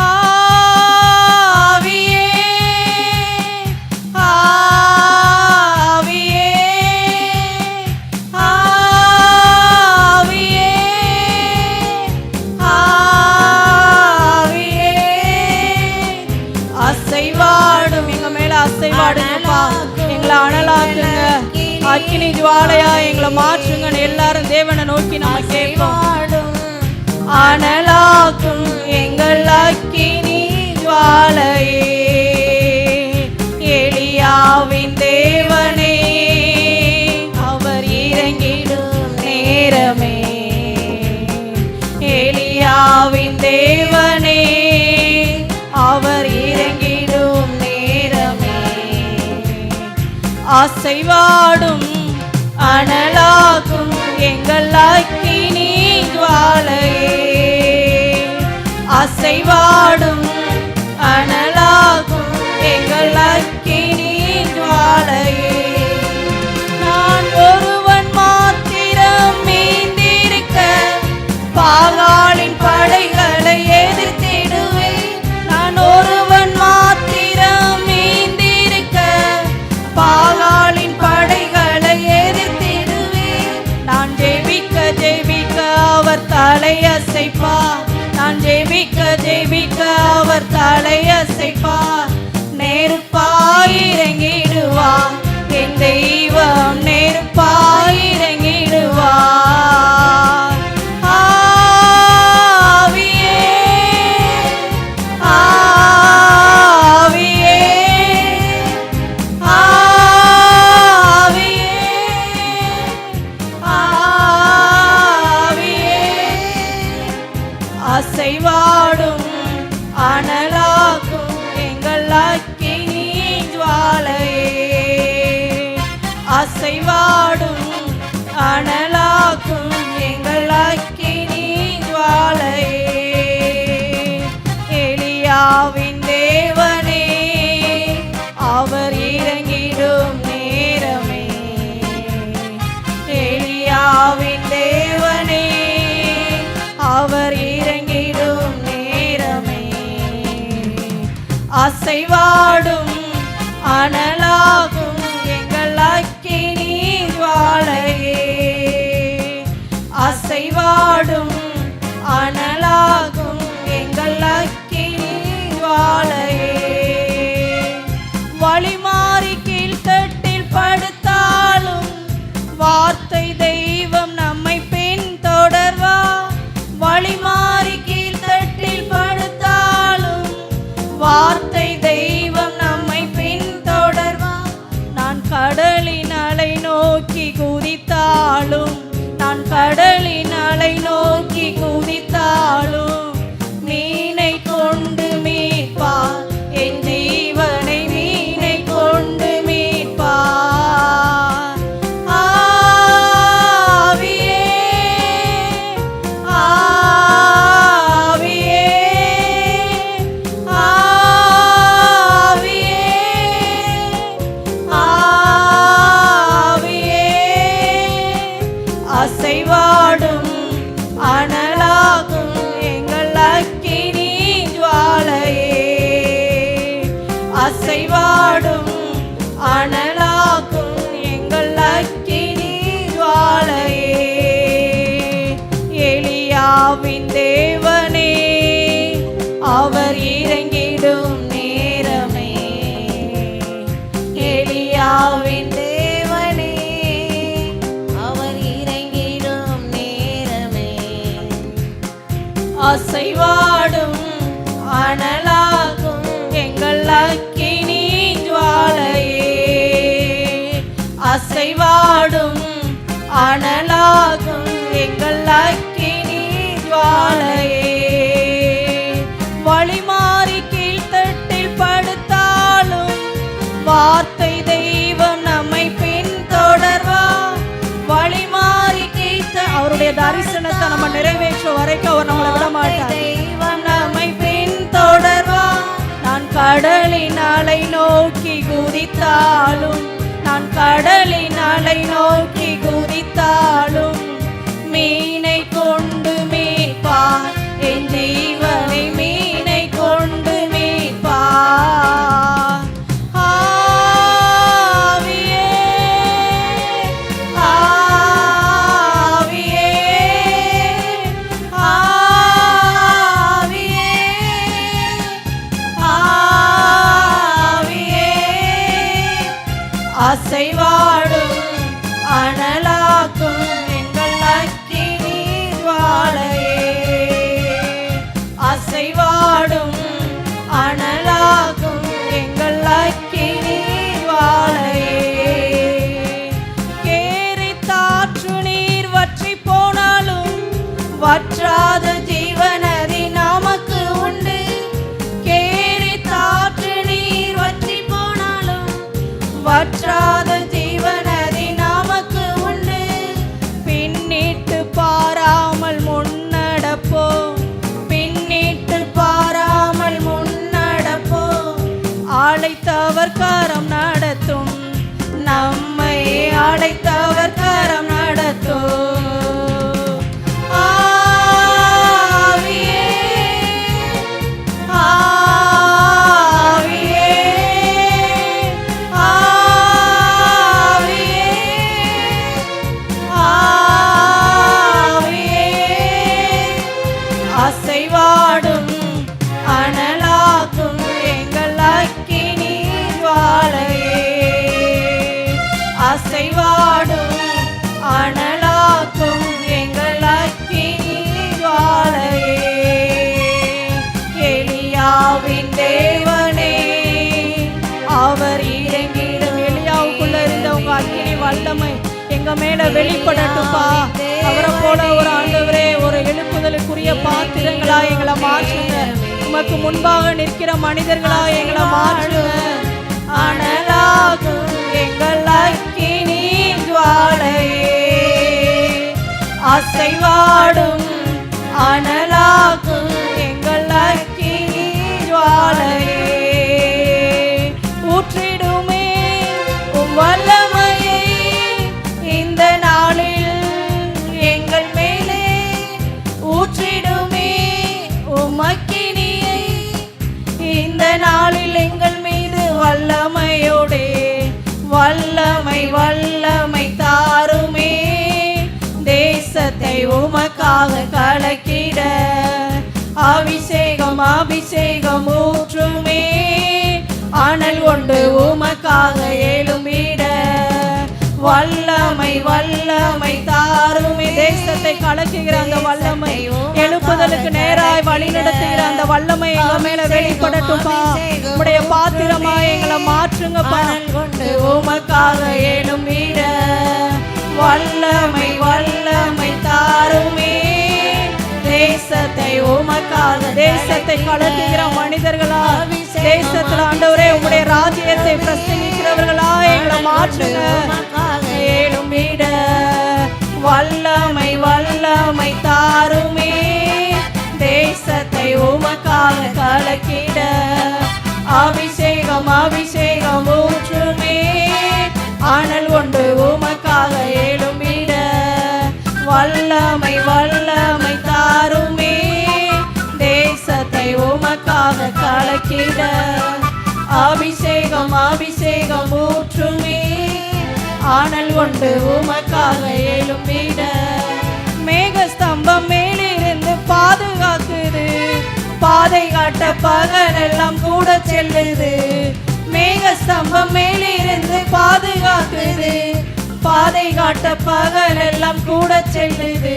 Speaker 1: ஆவியே ஆவியே ஆவியே ஆவியே, அசைவாடும் எங்க மேல அசைவாடுங்கப்பா. எங்களை அனலாக்குங்க. அக்கினி ஜுவாலையா எங்களை மாற்றுங்க. எல்லாரும் தேவனை நோக்கி நம்ம கேட்போம். அனலாக்கும் எங்கள் அக்கினி ஜுவாலையே, எலியாவின் தேவனே அவர் இறங்கிடும் நேரமே, எலியாவின் தேவனே அவர் இறங்கிடும் நேரமே, அசைவாடும் அனலாக்கும் எங்கள் அக்கினி ஜுவாலையே, அசைவாடும் அனலாக்கும் எங்கள் அக்கினி ஜுவாலையே, நான் ஒருவன் மாத்திரம் மீந்திருக்க பாகாலின் படைகளை எதிர்த்திடுவேன், நான் ஒருவன் மாத்திரம் மீந்திருக்க பாகாலின் படைகளை எதிர்த்திடுவேன், நான் ஜெபிக்க ஜெபிக்க அவர் தலையசைப்பார், நான் ஜெபிக்க ஜெபிக்க அவர் தலையசைப்பார், நெருப்பாய் இறங்கிடுவார் என் தெய்வம், நெருப்பாய் இறங்கிடுவார்,
Speaker 2: அசைவாடும் அனலாகும் எங்கள் அக்கினி ஜுவாலையே, அசைவாடும் அனலாகும் எங்கள் அக்கினி ஜுவாலையே. வழிமாறி கீழ்த்தட்டில் படுத்தாலும் வார்த்தை தெய்வம் நம்மை பின்தொடர்வா. வழிமாறி கீழ்த்தட்டில் படுத்தாலும் வார்த்தை தெய்வம் நம்மை பின்தொடர்வா. நான் கடலின் அலை நோக்கி குதித்தாலும், நான் கடலின் அலை நோக்கி குதித்தாலும் மீனை கொண்டு மீட்பார், என் ஜீவனை மீனை கொண்டு மீட்பார். ஆவியே ஆவியே ஆவியே ஆவியே, அசைவாடும் அனலாகும் எங்கள் அக்கினி ஜுவாலையே, அசைவாடும் அனலாகும் எங்கள் அக்கினி ஜுவாலையே. எலியாவின் தேவனே அவர் இறங்கிடும் நேரமே, எலியாவின் தேவனே அவர் இறங்கிடும் நேரமே. அசைவாடும் அனலாகும் எங்கள் அக்கினி ஜுவாலையே, அசைவாடும் அனலாகும் எங்கள் அக்கினி ஜுவாலையே. வழிமாறி கீழ்த்தட்டில் படுத்தாலும் வார்த்தை தெய்வம் நம்மை பின்தொடர்வா. வழிமாறி கீழ்த்த அவருடைய தரிசனத்தை நம்ம நிறைவேற்ற வரைக்கும் அவர் நம்மளை விட மாட்டார். தெய்வம் நம்மை பின்தொடர்வா. நான் கடலின் அலை நோக்கி குதித்தாலும், நான் கடலின் அலை நோக்கி குதித்தாலும் மீனை கொண்டு மீட்பார், என் ஜீவனை மீனை கொண்டு மீட்பார். ஆவியே ஆவியே ஆவியே ஆவியே, அசைவாடும் அனலாக்கும் எங்கள் அக்கினி ஜுவாலையே, அசைவாடும் அனலாக்கும் எங்கள் அக்கினி ஜுவாலையே. கேரி தாற்று நீர் வற்றி போனாலும் வற்றாத ஜீவநதி நமக்கு உண்டு. கேரி தாற்று நீர் வற்றி போனாலும் வற்றாத ஜீவநதி நமக்கு உண்டு. பின்னிட்டு பாராமல் முன்னடப்போம், பின்னிட்டு பாராமல் முன்னடப்போம். அழைத்தவர் கரம் நடத்தும், நம்மை அழைத்தவர் கரம் நடத்தும். ஆவியே ஆவியே ஆவியே ஆவியே, அசைவாடும் அனலாக்கும் எங்கள் அக்கினி ஜுவாலையே, அசைவாடும் அனலாக்கும் எங்கள் அக்கினி ஜுவாலையே. எலியாவின் தேவனே அவர் இறங்கிடும். எலியாவுக்குள்ள இருந்த உங்க அக்கினி வல்லமை எங்க மேல வெளிப்படட்டும்பா. அவரை போல ஒரு ஆண்டவரே ஒரு எழுப்புதலுக்குரிய பாத்திரங்களா எங்களை மாற்றுங்க. உமக்கு முன்பாக நிற்கிற மனிதர்களா எங்களை மாற்றுங்க. அனலாகும் எங்கள் அக்கினி ஜுவாலையே, அசைவாடும் அனலாகும் எங்கள் அக்கினி ஜுவாலையே. ஊற்றிடுமே உம் வல்லமையை இந்த நாளில் எங்கள் மேலே, ஊற்றிடுமே உம் அக்கினியை இந்த நாளில் எங்கள் வல்லமையோடே வல்லமை வல்லமை தாருமே தேசத்தை உமக்காக கலக்கிட அபிஷேகம் அபிஷேகம் ஊற்றுமே அனல் கொண்டு உமக்காக எழும்பிட வல்லமை வல்லமை தாருமே தேசத்தை கலக்குகிற அந்த வல்லமை எழுப்புதலுக்கு நேராய் வழி நடத்துகிற அந்த வல்லமை எங்க மேல வெளிப்படட்டும்பா உடைய பாத்திரமா எங்களை மாற்றுங்கப்பா கொண்டு உமக்காக எழும்பிட வல்லமை வல்லமை தாருமே தேசத்தை உமக்காக தேசத்தை கலக்குகிற மனிதர்களா தேசத்துல ஆண்டவரே உங்களுடைய ராஜ்யத்தை பிரசங்கிக்கிறவர்களா எங்களை மாற்றுங்க எழும்பிட வல்லமை வல்லமை தாருமே தேசத்தை உமக்காக கலக்கிட அபிஷேகம் அபிஷேகம் ஊற்றுமே அனல் கொண்டு உமக்காக எழும்பிட வல்லமை வல்லமை தாருமே தேசத்தை உமக்காக கலக்கிட அபிஷேகம் அபிஷேகம் ஊற்றுமே ஆனல் கொண்டு உமக்காக எழும்பிட மேகஸ்தம்பம் மேலிருந்து பாதுகாக்குது பாதை காட்ட பகலெல்லாம் கூட செல்லுது மேகஸ்தம்பம் மேலிருந்து பாதுகாக்குது பாதை காட்ட பகலெல்லாம் கூட செல்லுது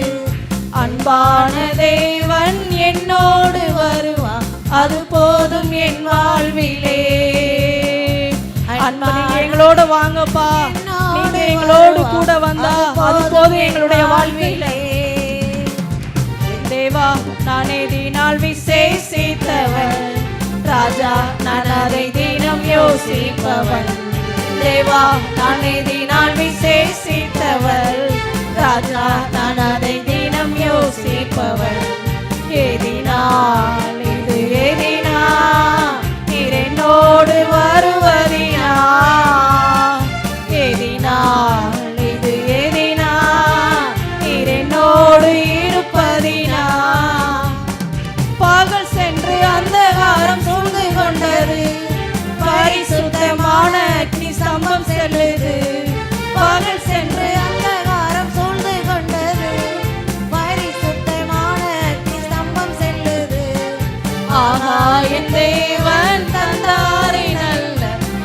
Speaker 2: அன்பான தேவன் என்னோடு வருவான் அது போதும் என் வாழ்விலே அன்பான எங்களோட வாங்கப்பா நீங்க எங்களோடு கூட வந்தா அது போதும் எங்களுடைய வாழ்விலே தேவா நான் எதினால் விசேஷித்தவன் ராஜா நான் அதை தினம் யோசிப்பவன் தேவா நான் எதினால் விசேஷித்தவள் ராஜா நான் அதை தினம் யோசிப்பவள் எதினால் இது எதினா என்னோடு வருவதினா எதினால் இது எதினா என்னோடு இருப்பதினா பகல் சென்று அந்தகாரம் சூழ்ந்து கொண்டது பரிசுத்தமான அக்னி ஸ்தம்பம் செல்லுது பகல் சென்று அந்தகாரம் சூழ்ந்து கொண்டது பரிசுத்தமான அக்னி ஸ்தம்பம் செல்லுது ஆஹா என் தேவன் தந்தாரே நல்ல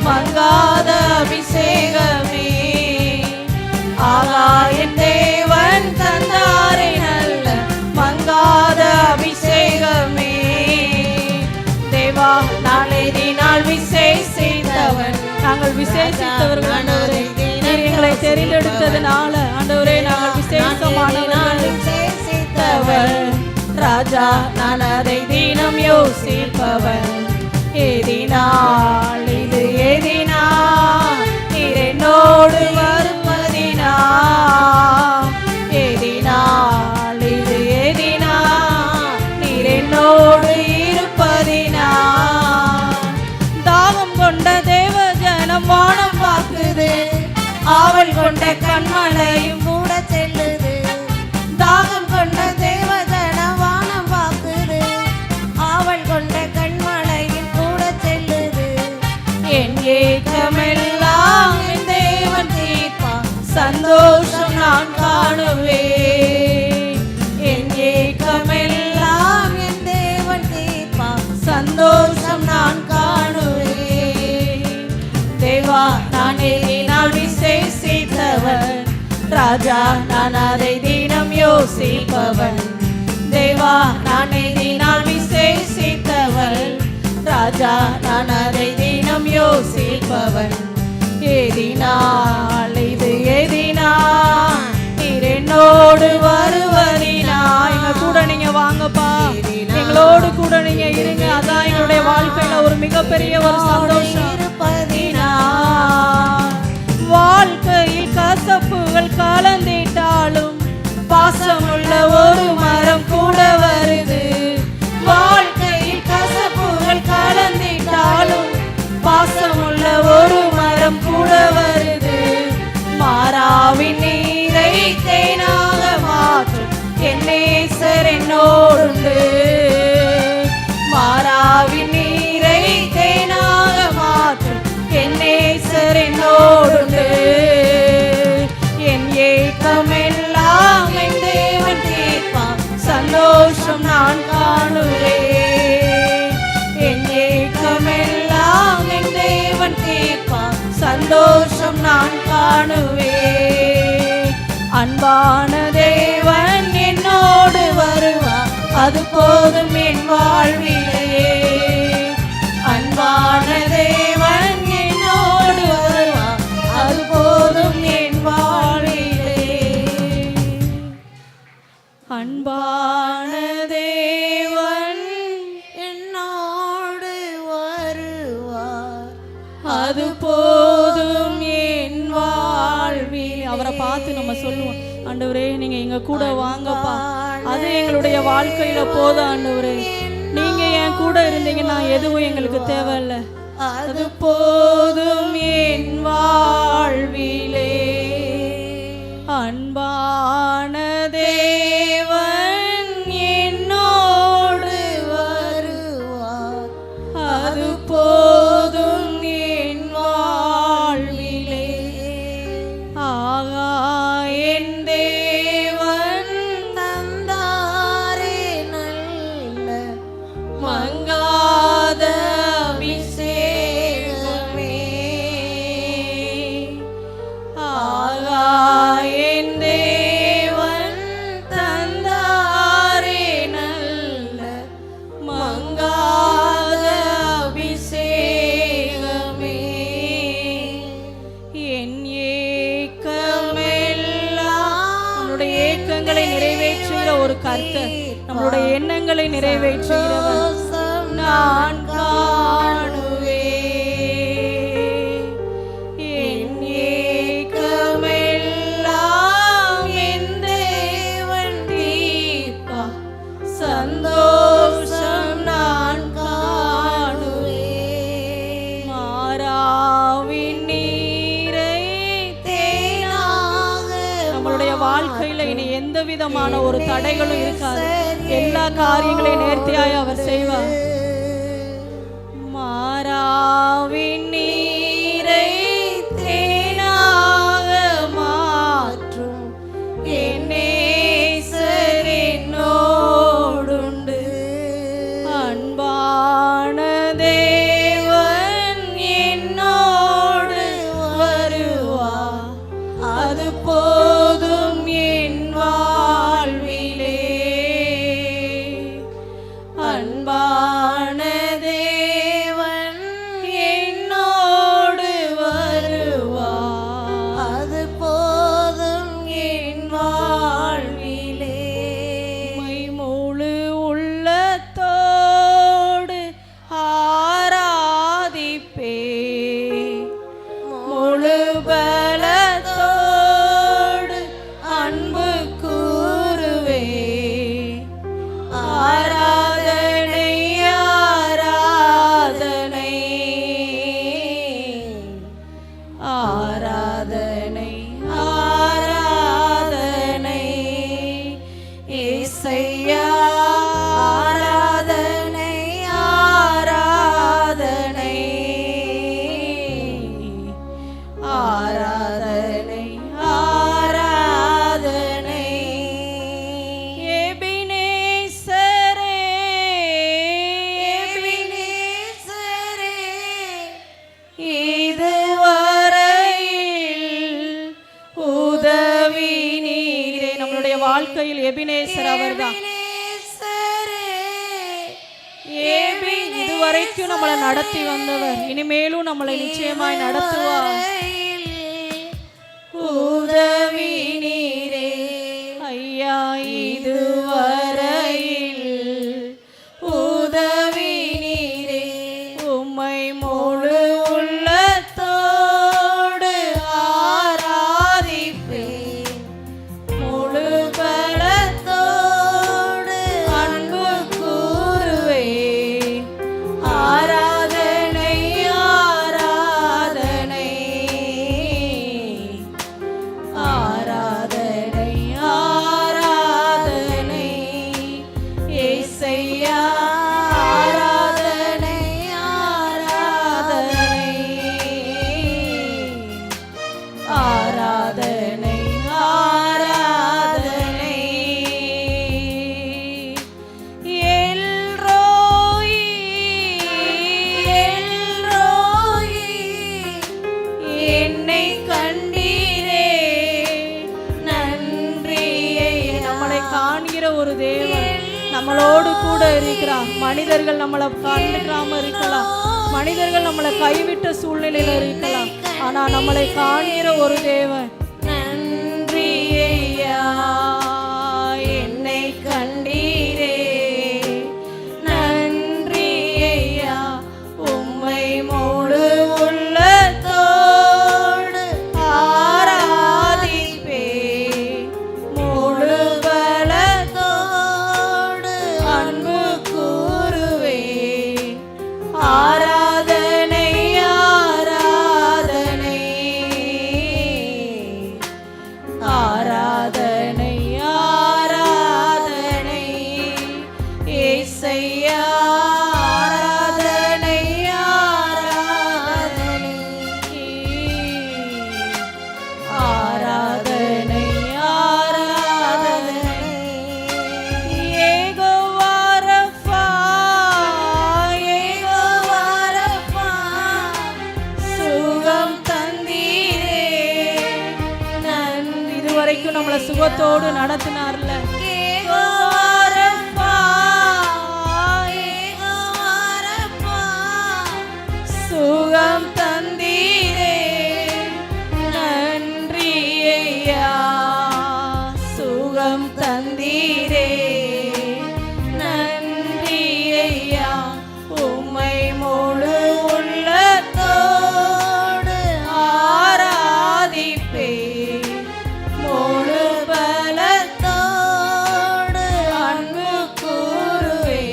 Speaker 2: மங்காத அபிஷேகமே ஆஹா என் தேவன் தந்தாரே நல்ல மங்காத அபிஷேகமே தேவா நாளை தினால் விசேஷித்தவன் நாங்கள் விசேஷித்தவர்கள் ஆண்டவரே நீர் எங்களை தெரிந்தெடுத்ததுனால ஆண்டவரே நாங்கள் விசேஷமானவர்கள் விசேஷித்தவன் ராஜா நான் அதை தினம் யோசிப்பவன் எதினால் இது எதினா நீர் என்னோடு வருவதினா எதினால் இது எதினா நீர் என்னோடு இருப்பதினா தாகம் கொண்ட தேவ ஜனம் வானம் பார்க்குது ஆவல் கொண்ட கண்மலையும் கூட செல்லுது தாகம் கொண்ட தேவ ஜனம் வானம் பார்க்குது ஆவல் கொண்ட கண்மலையும் கூட செல்லுது என் ஏக்கமெல்லாம் என் தேவன் தீர்ப்பான் சந்தோஷம் நான் காணுவேன் என் ஏக்கமெல்லாம் என் தேவன் தீர்ப்பான் சந்தோஷம் நான் காணுவேன் தேவா நான் எதினால் விசேஷித்தவன் ராஜா நான் அதை தினம் யோசிப்பவன் தேவா நான் எதினால் விசேஷித்தவன் ராஜா நான் அதை தினம் யோசிப்பவன் எதினால் இது எதினா நீர் என்னோடு வருவதினா எங்க கூட நீங்க வாங்கப்பா எங்களோடு கூட நீங்க இருங்க அதான் எங்களுடைய வாழ்க்கையில ஒரு மிகப்பெரிய ஒரு சந்தோஷம் இருப்பதினா வாழ்க்கையில் கசப்புகள் கலந்திட்டாலும் பாசமுள்ள ஒரு மரம் கூட வருது வாழ்க்கையில் கசப்புகள் கலந்திட்டாலும் பாசமுள்ள ஒரு மரம் கூட வருது மாறாவின் நீரை தேனாக மாற்றும் என் நேசர் என்னோடுண்டு மாறாவின் நீரை தேனாக மாற்றும் நேசர் என்னோடுண்டு. என் ஏக்கமெல்லாம் என் தேவன் தீர்ப்பான், சந்தோஷம் நான் காணுவேன். என் ஏக்கமெல்லாம் என் தேவன் தீர்ப்பான், சந்தோஷம் நான் காணுவேன். அன்பான தேவன் என்னோடு வருவார், அது போதும் என் வாழ்விலே. அன்பான தேவன் என்னோடு வருவார், அது போதும் என் வாழ்விலே. அன்பான தேவன் என்னோடு வருவார், அது போதும் என் வாழ்விலே. அவரை பார்த்து நம்ம சொல்லுவோம், ஆண்டவரே நீங்க எங்க கூட வாங்கப்பா, அது எங்களுடைய வாழ்க்கையில போதும் ஆண்டவரே. நீங்க என் கூட இருந்தீங்கன்னா எதுவும் எங்களுக்கு தேவையில்லை, அது போதும் என் வாழ்விலே. அன்பான தேவன் என்னோடு வருவார், அது போதும் என் வாழ்விலே. ஆகா என் தேவன் தந்தாரே நல்ல மங்காத அபிஷேகமே. ஆகா என் தேவன் தந்தாரே நல்ல மங்காத அபிஷேகமே. என் ஏக்கமெல்லாம் நம்முடைய ஏக்கங்களை நிறைவேற்றுகிற ஒரு கர்த்தர், நம்மளுடைய எண்ணங்களை நிறைவேற்றுகிறவர் நான் காணுவேன். என் ஏக்கமெல்லாம் என் தேவன் தீர்ப்பார், சந்தோஷம் நான் காணுவேன். மாறாவின் நீரை தேனாக நம்மளுடைய வாழ்க்கையில இனி எந்த விதமான ஒரு தடைகளும் இருக்காது. எல்லா காரியங்களையும் நேர்த்தியாய் அவர் செய்வார். மாறாவின் நீரை தேனாக மாற்றும் என் நேசர் என்னோடுண்டு. அன்பான தேவன் என்னோடு வருவார், அது போதும் என் வாழ்விலே. அன்பான தேவன் என்னோடு வருவார், அது போதும் என் வாழ்விலே. முழு உள்ளத்தோடு ஆராதிப்பே, முழு பலத்தோடு அன்பு கூறுவே. ஆராதனை ஆராதனை ஆராதனை ஆராதனை இயேசையா. ஆராதனை ஆராதனை ஆராதனை ஆராதனை. எபினேசரே எபினேசரே, இதுவரையில் உதவி நீரே. நம்மளுடைய வாழ்க்கையில் எபினேசர் அவர்தான். இதுவரைக்கும் நம்மளை நடத்தி வந்தவர், இனிமேலும் நம்மளை நிச்சயமாய் நடத்துவார். உதவி நீரே ஐயா, இதுவரையில் உதவி நீரே. உம்மை முழு உள்ளத்தோடு ஆராதிப்பேன், முழு பலத்தோடு அன்பு கூறுவேன். ஆராதனை ஆராதனை ஒரு தேவன் நம்மளோடு கூட இருக்கிறார். மனிதர்கள் நம்மளை கண்டுக்காம இருக்கலாம், மனிதர்கள் நம்மளை கைவிட்ட சூழ்நிலையில இருக்கலாம், ஆனா நம்மளை காண்கிற ஒரு தேவன். நன்றி ஐயா என்னை கண்டீரே, நன்றி ஐயா உம்மை முழு உள்ளத்தோடு ஆராதிப்பே, முழு பலத்தோடு அன்பு கூறுவே. ஆராதனை ஆராதனை ஆராதனை ஆராதனை ஏசையா, ஆராதனை ஆராதனை ஆராதனை ஆராதனை. யெகோவா ரஃபா, யெகோவா ரஃபா, சுகம் தந்தீரே. இதுவரைக்கும் நம்மளை சுகத்தோடு நடத்தினார்ல. யெகோவா ரஃபா, யெகோவா ரஃபா, சுகம் தந்தீரே. நன்றி ஐயா சுகம் தந்தீரே, நன்றி ஐயா உம்மை முழு உள்ளத்தோடு ஆராதிப்பே, முழு பலத்தோடு அன்பு கூறுவே.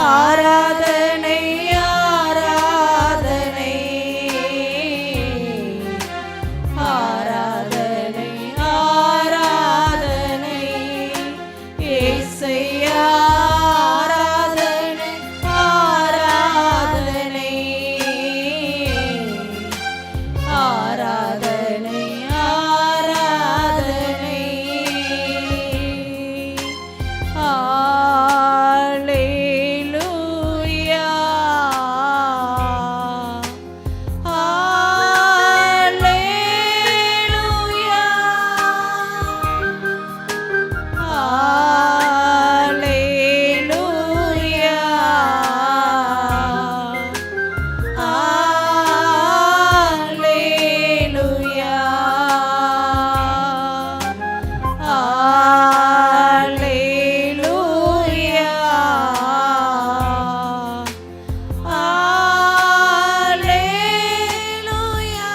Speaker 2: ஆராதனை ஆராதனை ஆராதனை ஆராதனை ஏசையா, ஆராதனை ஆராதனை ஆராதனை ஆராதனை. ஹல்லேலூயா ஹல்லேலூயா ஹல்லேலூயா ஹல்லேலூயா ஹல்லேலூயா ஹல்லேலூயா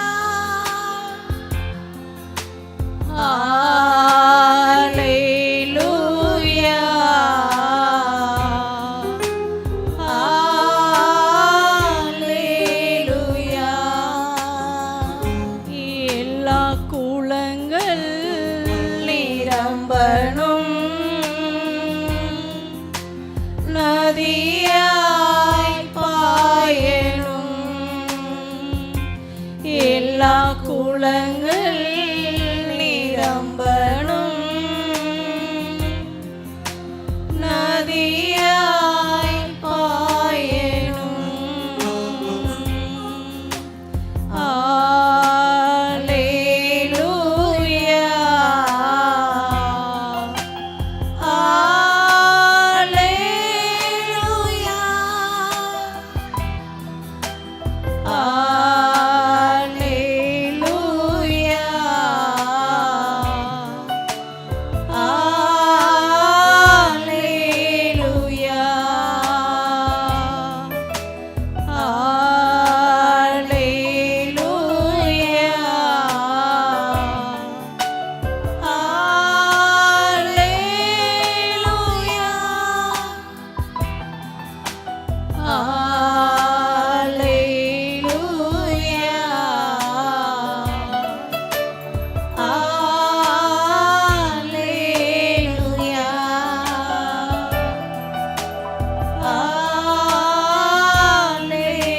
Speaker 2: ஹல்லேலூயா ஹல்லேலூயா. எல்லா குளங்கள் நிரம்பணும், நதியாய் பாயணும். எல்லா குளங்கள் நிரம்பணும், நதியாய் பாயணும். ஹல்லேலூயா ஹல்லேலூயா ஹல்லேலூயா ஹல்லேலூயா ஹல்லேலூயா ஹல்லேலூயா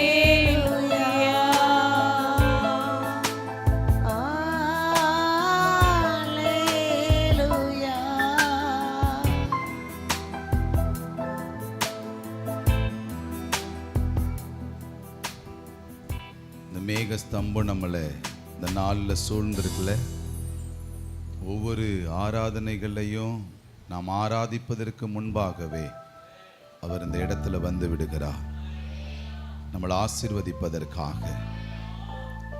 Speaker 2: ஹல்லேலூயா ஹல்லேலூயா
Speaker 3: இந்த மேக ஸ்தம்பம் நம்மளை இந்த நாளில் சூழ்ந்திருக்குல, ஒவ்வொரு ஆராதனைகள்லையும் நாம் ஆராதிப்பதற்கு முன்பாகவே அவர் இந்த இடத்துல வந்து விடுகிறார். நம்மளை ஆசீர்வதிப்பதற்காக.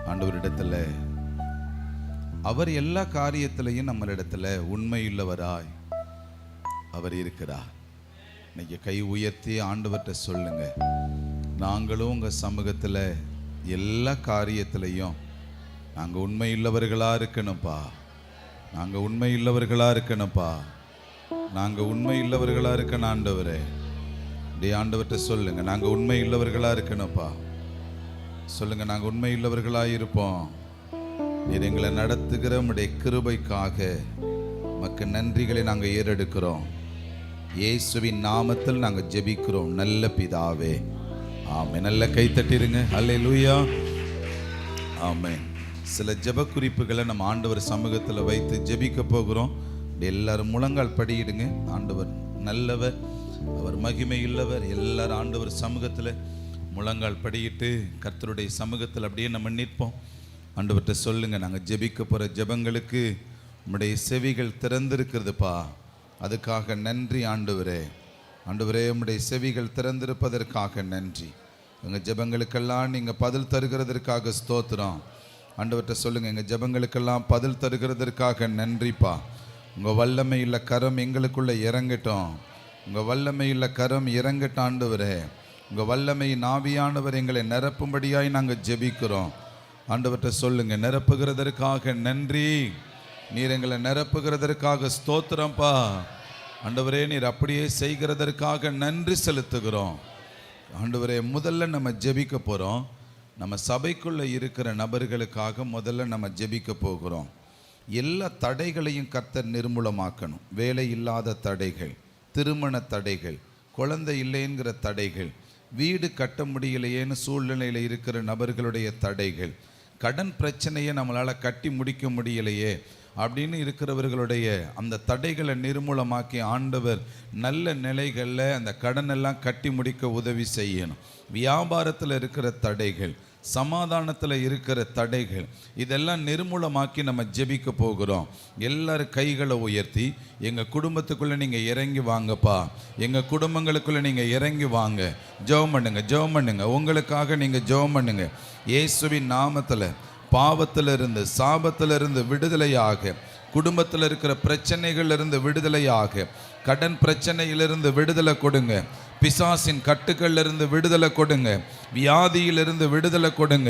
Speaker 3: ஆண்டவரிடத்துல அவர் எல்லா காரியத்திலையும் நம்மளிடத்துல உண்மையுள்ளவராய் அவர் இருக்கிறார். இன்னைக்கு கை உயர்த்தி ஆண்டவர்கிட்ட சொல்லுங்க, நாங்களும் உங்க சமூகத்துல எல்லா காரியத்திலையும் நாங்க உண்மையுள்ளவர்களா இருக்கணும்ப்பா. நாங்க உண்மையுள்ளவர்களா இருக்கணும்ப்பா. நாங்க உண்மையுள்ளவர்களா இருக்கணும் ஆண்டவரே. டே ஆண்டவர்கிட்ட சொல்லுங்க, நாங்க உண்மையுள்ளவர்களா இருக்கணும்ப்பா. சொல்லுங்க, நாங்க உண்மையுள்ளவர்களா இருப்போம். நீர் எங்களை நடத்துகிற உம்முடைய கிருபைக்காக மக்கு நன்றிகளை நாங்க ஏறெடுக்கிறோம். இயேசுவின் நாமத்தில் நாங்க ஜெபிக்கிறோம் நல்ல பிதாவே, ஆமென். நல்ல கை தட்டிருங்க. அல்லேலூயா, ஆமென். சில ஜெப குறிப்புகளை நம்ம ஆண்டவர் சமூகத்தில் வைத்து ஜெபிக்க போகிறோம். எல்லாரும் முழங்கால் படியிடுங்க. ஆண்டவர் நல்லவர், அவர் மகிமையுள்ளவர். எல்லாரும் ஆண்டவர் சமூகத்தில் முழங்கால் படியிட்டு கர்த்தருடைய சமூகத்தில் அப்படியே நம்ம நிற்போம். ஆண்டவர்கிட்ட சொல்லுங்க, நாங்கள் ஜெபிக்க போகிற ஜெபங்களுக்கு உம்முடைய செவிகள் திறந்திருக்கிறதுப்பா, அதுக்காக நன்றி ஆண்டவரே. ஆண்டவரே, உம்முடைய செவிகள் திறந்திருப்பதற்காக நன்றி. எங்கள் ஜெபங்களுக்கெல்லாம் நீங்கள் பதில் தருகிறதற்காக ஸ்தோத்திரம். ஆண்டவர்கிட்ட சொல்லுங்கள், எங்கள் ஜெபங்களுக்கெல்லாம் பதில் தருகிறதற்காக நன்றிப்பா. உங்கள் வல்லமையுள்ள கரம் எங்களுக்குள்ளே இறங்கட்டும். உங்கள் வல்லமையுள்ள கரம் இறங்கட்டும் ஆண்டவரே. உங்கள் வல்லமையின் ஆவியானவர் எங்களை நிரப்பும்படியாய் நாங்கள் ஜெபிக்கிறோம். ஆண்டவர்கிட்ட சொல்லுங்கள், நிரப்புகிறதற்காக நன்றி. நீர் எங்களை நிரப்புகிறதற்காக ஸ்தோத்திரம்ப்பா. ஆண்டவரே, நீர் அப்படியே செய்கிறதற்காக நன்றி செலுத்துகிறோம். ஆண்டவரே, முதல்ல நம்ம ஜெபிக்க போகிறோம். நம்ம சபைக்குள்ளே இருக்கிற நபர்களுக்காக முதல்ல நம்ம ஜெபிக்க போகிறோம். எல்லா தடைகளையும் கர்த்தர் நிர்மூலமாக்கணும். வேலை இல்லாத தடைகள், திருமண தடைகள், குழந்தை இல்லைங்கிற தடைகள், வீடு கட்ட முடியலையேன்னு சூழ்நிலையில் இருக்கிற நபர்களுடைய தடைகள், கடன் பிரச்சனையை நம்மளால் கட்டி முடிக்க முடியலையே அப்படின்னு இருக்கிறவர்களுடைய அந்த தடைகளை நிர்மூலமாக்கி ஆண்டவர் நல்ல நிலைகளில் அந்த கடனெல்லாம் கட்டி முடிக்க உதவி செய்யணும். வியாபாரத்தில் இருக்கிற தடைகள், சமாதானத்தில் இருக்கிற தடைகள், இதெல்லாம் நிர்மூலமாக்கி நம்ம ஜெபிக்க போகிறோம். எல்லாரும் கைகளை உயர்த்தி, எங்கள் குடும்பத்துக்குள்ளே நீங்கள் இறங்கி வாங்கப்பா, எங்கள் குடும்பங்களுக்குள்ளே நீங்கள் இறங்கி வாங்க. ஜெபம் பண்ணுங்க, ஜெபம் பண்ணுங்க. உங்களுக்காக நீங்கள் ஜெபம் பண்ணுங்க. இயேசுவின் நாமத்தில் பாவத்திலிருந்து, சாபத்திலிருந்து விடுதலையாக, குடும்பத்தில் இருக்கிற பிரச்சனைகளிலிருந்து விடுதலையாக, கடன் பிரச்சனையிலிருந்து விடுதலை கொடுங்க, பிசாசின் கட்டுக்களிலிருந்து விடுதலை கொடுங்க, வியாதியிலிருந்து விடுதலை கொடுங்க,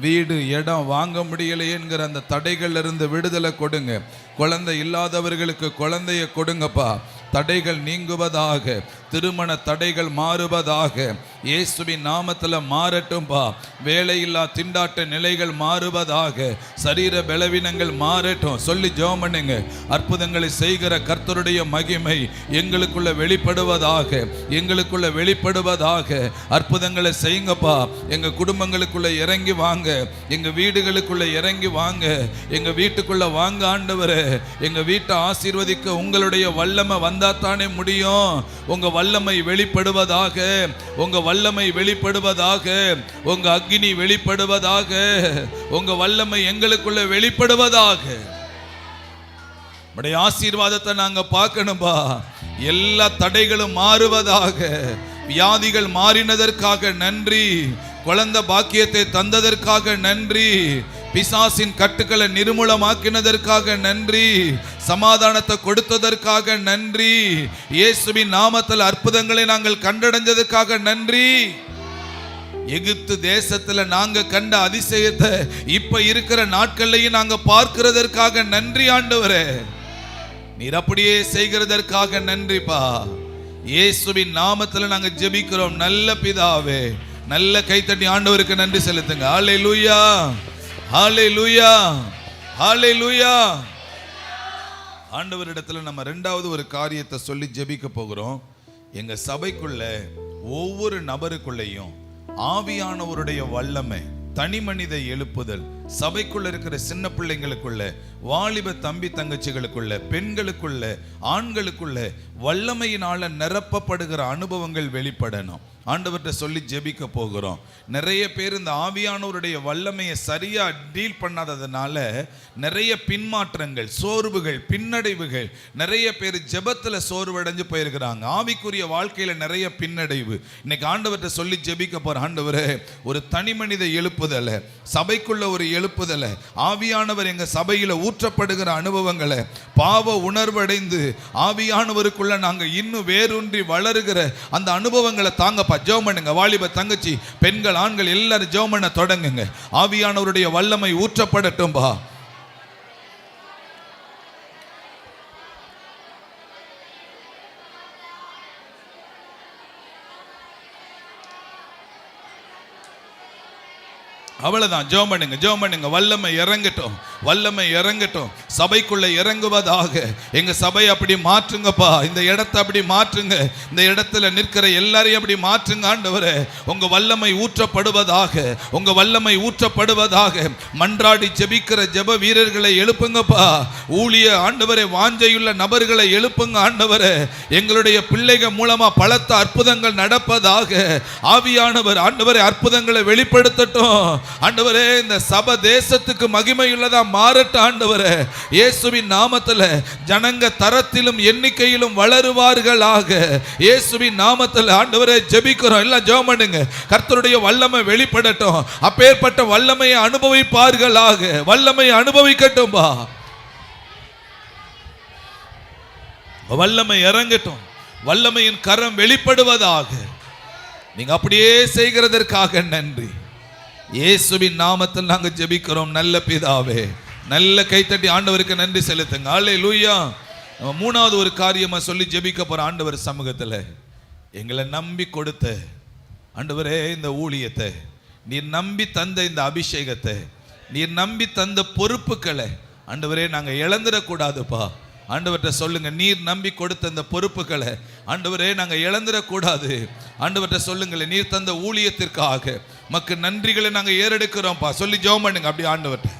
Speaker 3: வீடு இடம் வாங்க முடியலையேங்கிற அந்த தடைகளிலிருந்து விடுதலை கொடுங்க, குழந்தை இல்லாதவர்களுக்கு குழந்தைய கொடுங்கப்பா. தடைகள் நீங்குவதாக, திருமண தடைகள் மாறுவதாக, இயேசுவின் நாமத்தில் மாறட்டும்பா. வேலையில்லா திண்டாட்ட நிலைகள் மாறுவதாக, சரீர பலவீனங்கள் மாறட்டும். சொல்லி ஜெபம் பண்ணுங்க. அற்புதங்களை செய்கிற கர்த்தருடைய மகிமை எங்களுக்குள்ள வெளிப்படுவதாக, எங்களுக்குள்ள வெளிப்படுவதாக. அற்புதங்களை செய்யுங்கப்பா. எங்க குடும்பங்களுக்குள்ள இறங்கி வாங்க, எங்க வீடுகளுக்குள்ள இறங்கி வாங்க, எங்க வீட்டுக்குள்ள வாங்க ஆண்டவரே. எங்க வீட்டை ஆசீர்வதிக்க உங்களுடைய வல்லமை வந்தாத்தானே முடியும். உங்க வல்லமை வெளிப்படுவதாக, உங்க வல்லமை வெளிப்படுவதாக, உங்க அக்கினி வெளிப்படுவதாக, உங்க வல்லமை எங்களுக்குள்ள வெளிப்படுவதாக. உடைய ஆசீர்வாதத்தை நாங்க பார்க்கணும்பா. எல்லா தடைகளும் மாறுவதாக. வியாதிகள் மாறினதற்காக நன்றி. குழந்தை பாக்கியத்தை தந்ததற்காக நன்றி. பிசாசின் கட்டுக்களை நிர்மூலமாக்கினதற்காக நன்றி. சமாதானத்தை கொடுத்ததற்காக நன்றி. இயேசுவின் நாமத்தில் அற்புதங்களை நாங்கள் கண்டடைஞ்சதற்காக நன்றி. எகிப்து தேசத்துல நாங்க கண்ட அதிசயத்தை இப்ப இருக்கிற நாட்கள்லையும் நாங்க பார்க்கிறதற்காக நன்றி ஆண்டவரே. நீர் அப்படியே செய்கிறதற்காக நன்றிப்பா. இயேசுவின் நாமத்துல நாங்க ஜெபிக்கிறோம் நல்ல பிதாவே. நல்ல கைத்தட்டி ஆண்டவருக்கு நன்றி செலுத்துங்க. ஹல்லேலூயா, ஹல்லேலூயா, ஹல்லேலூயா. ஆண்டவரிடத்துல நம்ம ரெண்டாவது ஒரு காரியத்தை சொல்லி ஜெபிக்க போகிறோம். எங்க சபைக்குள்ள ஒவ்வொரு நபருக்குள்ளேயும் ஆவியானவருடைய வல்லமை, தனி மனித எழுப்புதல், சபைக்குள்ள இருக்கிற சின்ன பிள்ளைங்களுக்குள்ள, வாலிப தம்பி தங்கச்சிகளுக்குள்ள, பெண்களுக்குள்ள, ஆண்களுக்குள்ள வல்லமையினால நிரப்பப்படுகிற அனுபவங்கள் வெளிப்படணும். ஆண்டவர்கிட்ட சொல்லி ஜெபிக்க போகிறோம். நிறைய பேர் இந்த ஆவியானவருடைய வல்லமையை சரியா டீல் பண்ணாததுனால நிறைய பின்மாற்றங்கள், சோர்வுகள், பின்னடைவுகள், நிறைய பேர் ஜெபத்துல சோர்வடைஞ்சு போயிருக்கிறாங்க. ஆவிக்குரிய வாழ்க்கையில நிறைய பின்னடைவு. இன்னைக்கு ஆண்டவர்கிட்ட சொல்லி ஜெபிக்க போற, ஆண்டவரே ஒரு தனி மனித எழுப்புதலை, சபைக்குள்ள ஒரு எழுப்புதலை, ஆவியானவர் எங்க சபையில ஊற்றப்படுகிற அனுபவங்களை, பாவ உணர்வடைந்து ஆவியானவருக்குள்ள நாங்க இன்னும் வேரூன்றி வளருகிற அந்த அனுபவங்களை தாங்க. ஜெபம் பண்ணுங்க. வாலிப தங்கச்சி, பெண்கள், ஆண்கள் எல்லாரும் ஜெபம் பண்ண தொடங்குங்க. ஆவியானவருடைய வல்லமை ஊற்றப்படட்டும் பா. அவ்வளவுதான். ஜெபம் பண்ணுங்க, ஜெபம் பண்ணுங்க. வல்லமை இறங்கட்டும், வல்லமை இறங்கட்டும், சபைக்குள்ள இறங்குவதாக. எங்க சபை அப்படி மாற்றுங்கப்பா, இந்த இடத்தை அப்படி மாற்றுங்க, இந்த இடத்துல நிற்கிற எல்லாரையும் அப்படி மாற்றுங்க ஆண்டவரே. உங்க வல்லமை ஊற்றப்படுவதாக, உங்க வல்லமை ஊற்றப்படுவதாக. மன்றாடி ஜெபிக்கிற ஜெப வீரர்களை எழுப்புங்கப்பா. ஊழிய ஆண்டவரே வாஞ்சையுள்ள நபர்களை எழுப்புங்க ஆண்டவரே. எங்களுடைய பிள்ளைகள் மூலமா பலத்த அற்புதங்கள் நடப்பதாக. ஆவியானவர் ஆண்டவரே அற்புதங்களை வெளிப்படுத்தட்டும் ஆண்டவரே. இந்த சபை தேசத்துக்கு மகிமையுள்ளதா மாறட்டும் ஆண்டவரே. இயேசுவின் நாமத்துல ஜனங்க தரத்திலும் எண்ணிக்கையிலும் வளருவார்களாக. இயேசுவின் நாமத்துல ஆண்டவரே ஜெபிக்கிறோம். எல்லாம் ஜெபம் பண்ணுங்க. கர்த்தருடைய வல்லமை வெளிப்படட்டும். அப்பேற்பட்ட வல்லமையை அனுபவிப்பார்களாக. வல்லமையை அனுபவிக்கட்டும் பா. வல்லமை இறங்கட்டும், வல்லமையின் கரம் வெளிப்படுவதாக. நீங்க அப்படியே செய்கிறதற்காக நன்றி. இயேசுவின் நாமத்தில் நாங்க ஜெபிக்கிறோம் நல்ல பிதாவே. நல்ல கைத்தட்டி ஆண்டவருக்கு நன்றி செலுத்துங்க. அல்லேலூயா. மூணாவது ஒரு காரியமா சொல்லி ஜெபிக்க போற ஆண்டவர் சமூகத்துல, எங்களை நம்பி கொடுத்த ஆண்டவரே இந்த ஊழியத்தை, நீர் நம்பி தந்த இந்த அபிஷேகத்தை, நீர் நம்பி தந்த பொறுப்புகளை ஆண்டவரே நாங்க இழந்துடக்கூடாதுப்பா. ஆண்டவர்கிட்ட சொல்லுங்க, நீர் நம்பி கொடுத்த இந்த பொறுப்புகளை ஆண்டவரே நாங்க இழந்துடக்கூடாது. ஆண்டவர்கிட்ட சொல்லுங்களேன், நீர் தந்த ஊழியத்திற்காக மக்கு நன்றிகளை நாங்க ஏறெடுக்கிறோம்ப்பா. சொல்லி ஜெபம் பண்ணுங்க அப்படி ஆண்டவர்கிட்ட.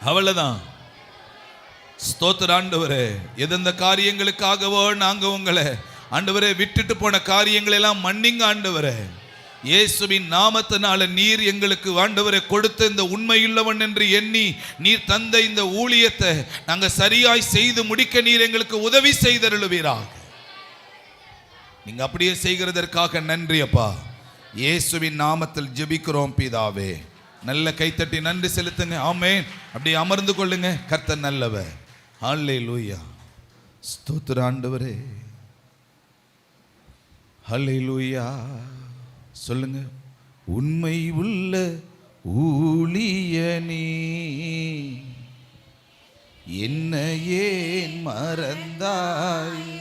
Speaker 3: அவ்வளவுதான். ஸ்தோத்திர ஆண்டவரே. எந்தெந்த காரியங்களுக்காகவோ நாங்க உங்களை ஆண்டவரே விட்டுட்டு போன காரியங்களை எல்லாம் மன்னிங்க ஆண்டவரே. இயேசுவின் நாமத்தினால நீர் எங்களுக்கு ஆண்டவரை கொடுத்த இந்த உண்மையுள்ளவன் என்று எண்ணி நீர் தந்த இந்த ஊழியத்தை நாங்க சரியாய் செய்து முடிக்க நீர் எங்களுக்கு உதவி செய்தருளுவீராக. நீங்க அப்படியே செய்கிறதற்காக நன்றி அப்பா. இயேசுவின் நாமத்தில் ஜெபிக்கிறோம் பிதாவே. நல்ல கைத்தட்டி நன்றி செலுத்துங்க. ஆமென். அப்படியே அமர்ந்து கொள்ளுங்க. கர்த்தர் நல்லவர். ஹல்லேலூயா. ஸ்தோத்திர ஆண்டவரே. ஹல்லேலூயா. சொல்லுங்க. உண்மை உள்ள ஊழியனே என்ன ஏன் மறந்தாய்?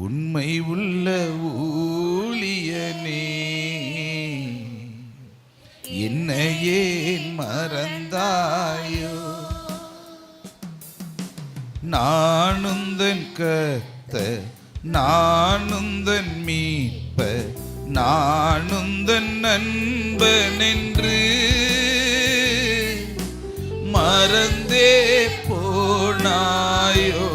Speaker 3: உண்மை உள்ள ஊழியனே என்ன ஏன் மறந்தாயோ? நானுந்தன் கர்த்தர், நானுந்தன் மீட்பர், நானுந்தன் நண்பன் என்று மறந்தே போனாயோ?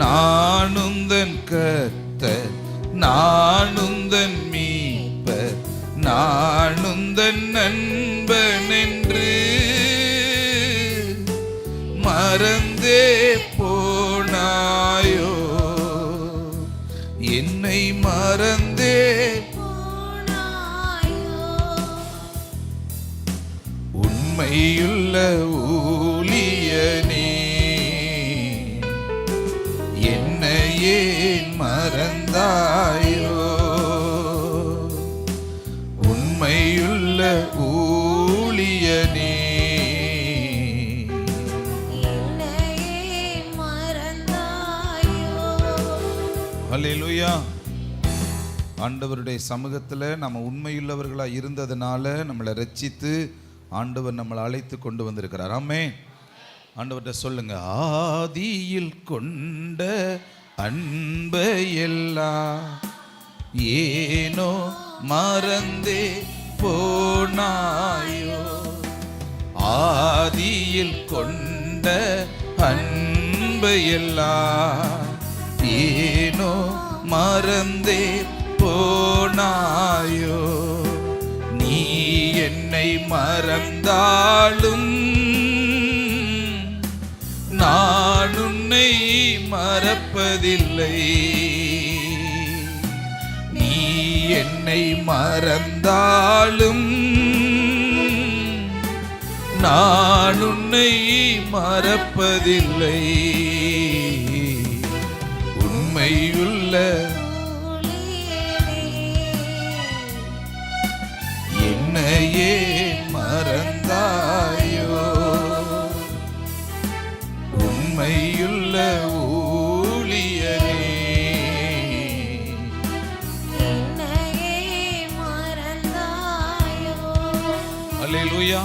Speaker 3: நானுந்தன் கர்த்தர், நானுந்தன் மீட்பர், நானுந்தன் நண்பன் என்று மறந்தே போனாயோ? என்னை மறந்தே போனாயோ? உண்மையுள்ள ஊழியனே என்னை ஏன் மறந்தாயோ? உண்மையுள்ள ஊழியனே அல்லேலூயா. ஆண்டவருடைய சமூகத்தில் நம்ம உண்மையுள்ளவர்களாக இருந்ததுனால நம்மளை ரட்சித்து ஆண்டவர் நம்மளை அழைத்து கொண்டு வந்திருக்கிறார். ஆமென். ஆண்டவர்கிட்ட சொல்லுங்க, ஆதியில் கொண்ட அன்பையெல்லாம் ஏனோ மறந்தே போனாயோ. ஆதியில் கொண்ட அன்பையெல்லாம் ஏனோ மறந்தே போனாயோ. நீ என்னை மறந்தாலும் நான் உன்னை மறப்பதில்லை. நீ என்னை மறந்தாலும் நான் உன்னை மறப்பதில்லை. உண்மையுள்ள என்னையே மறந்தாயோ. உண்மையுள்ள ஊழியனே
Speaker 2: என்னையே மறந்தாயோ.
Speaker 3: அல்லேலூயா.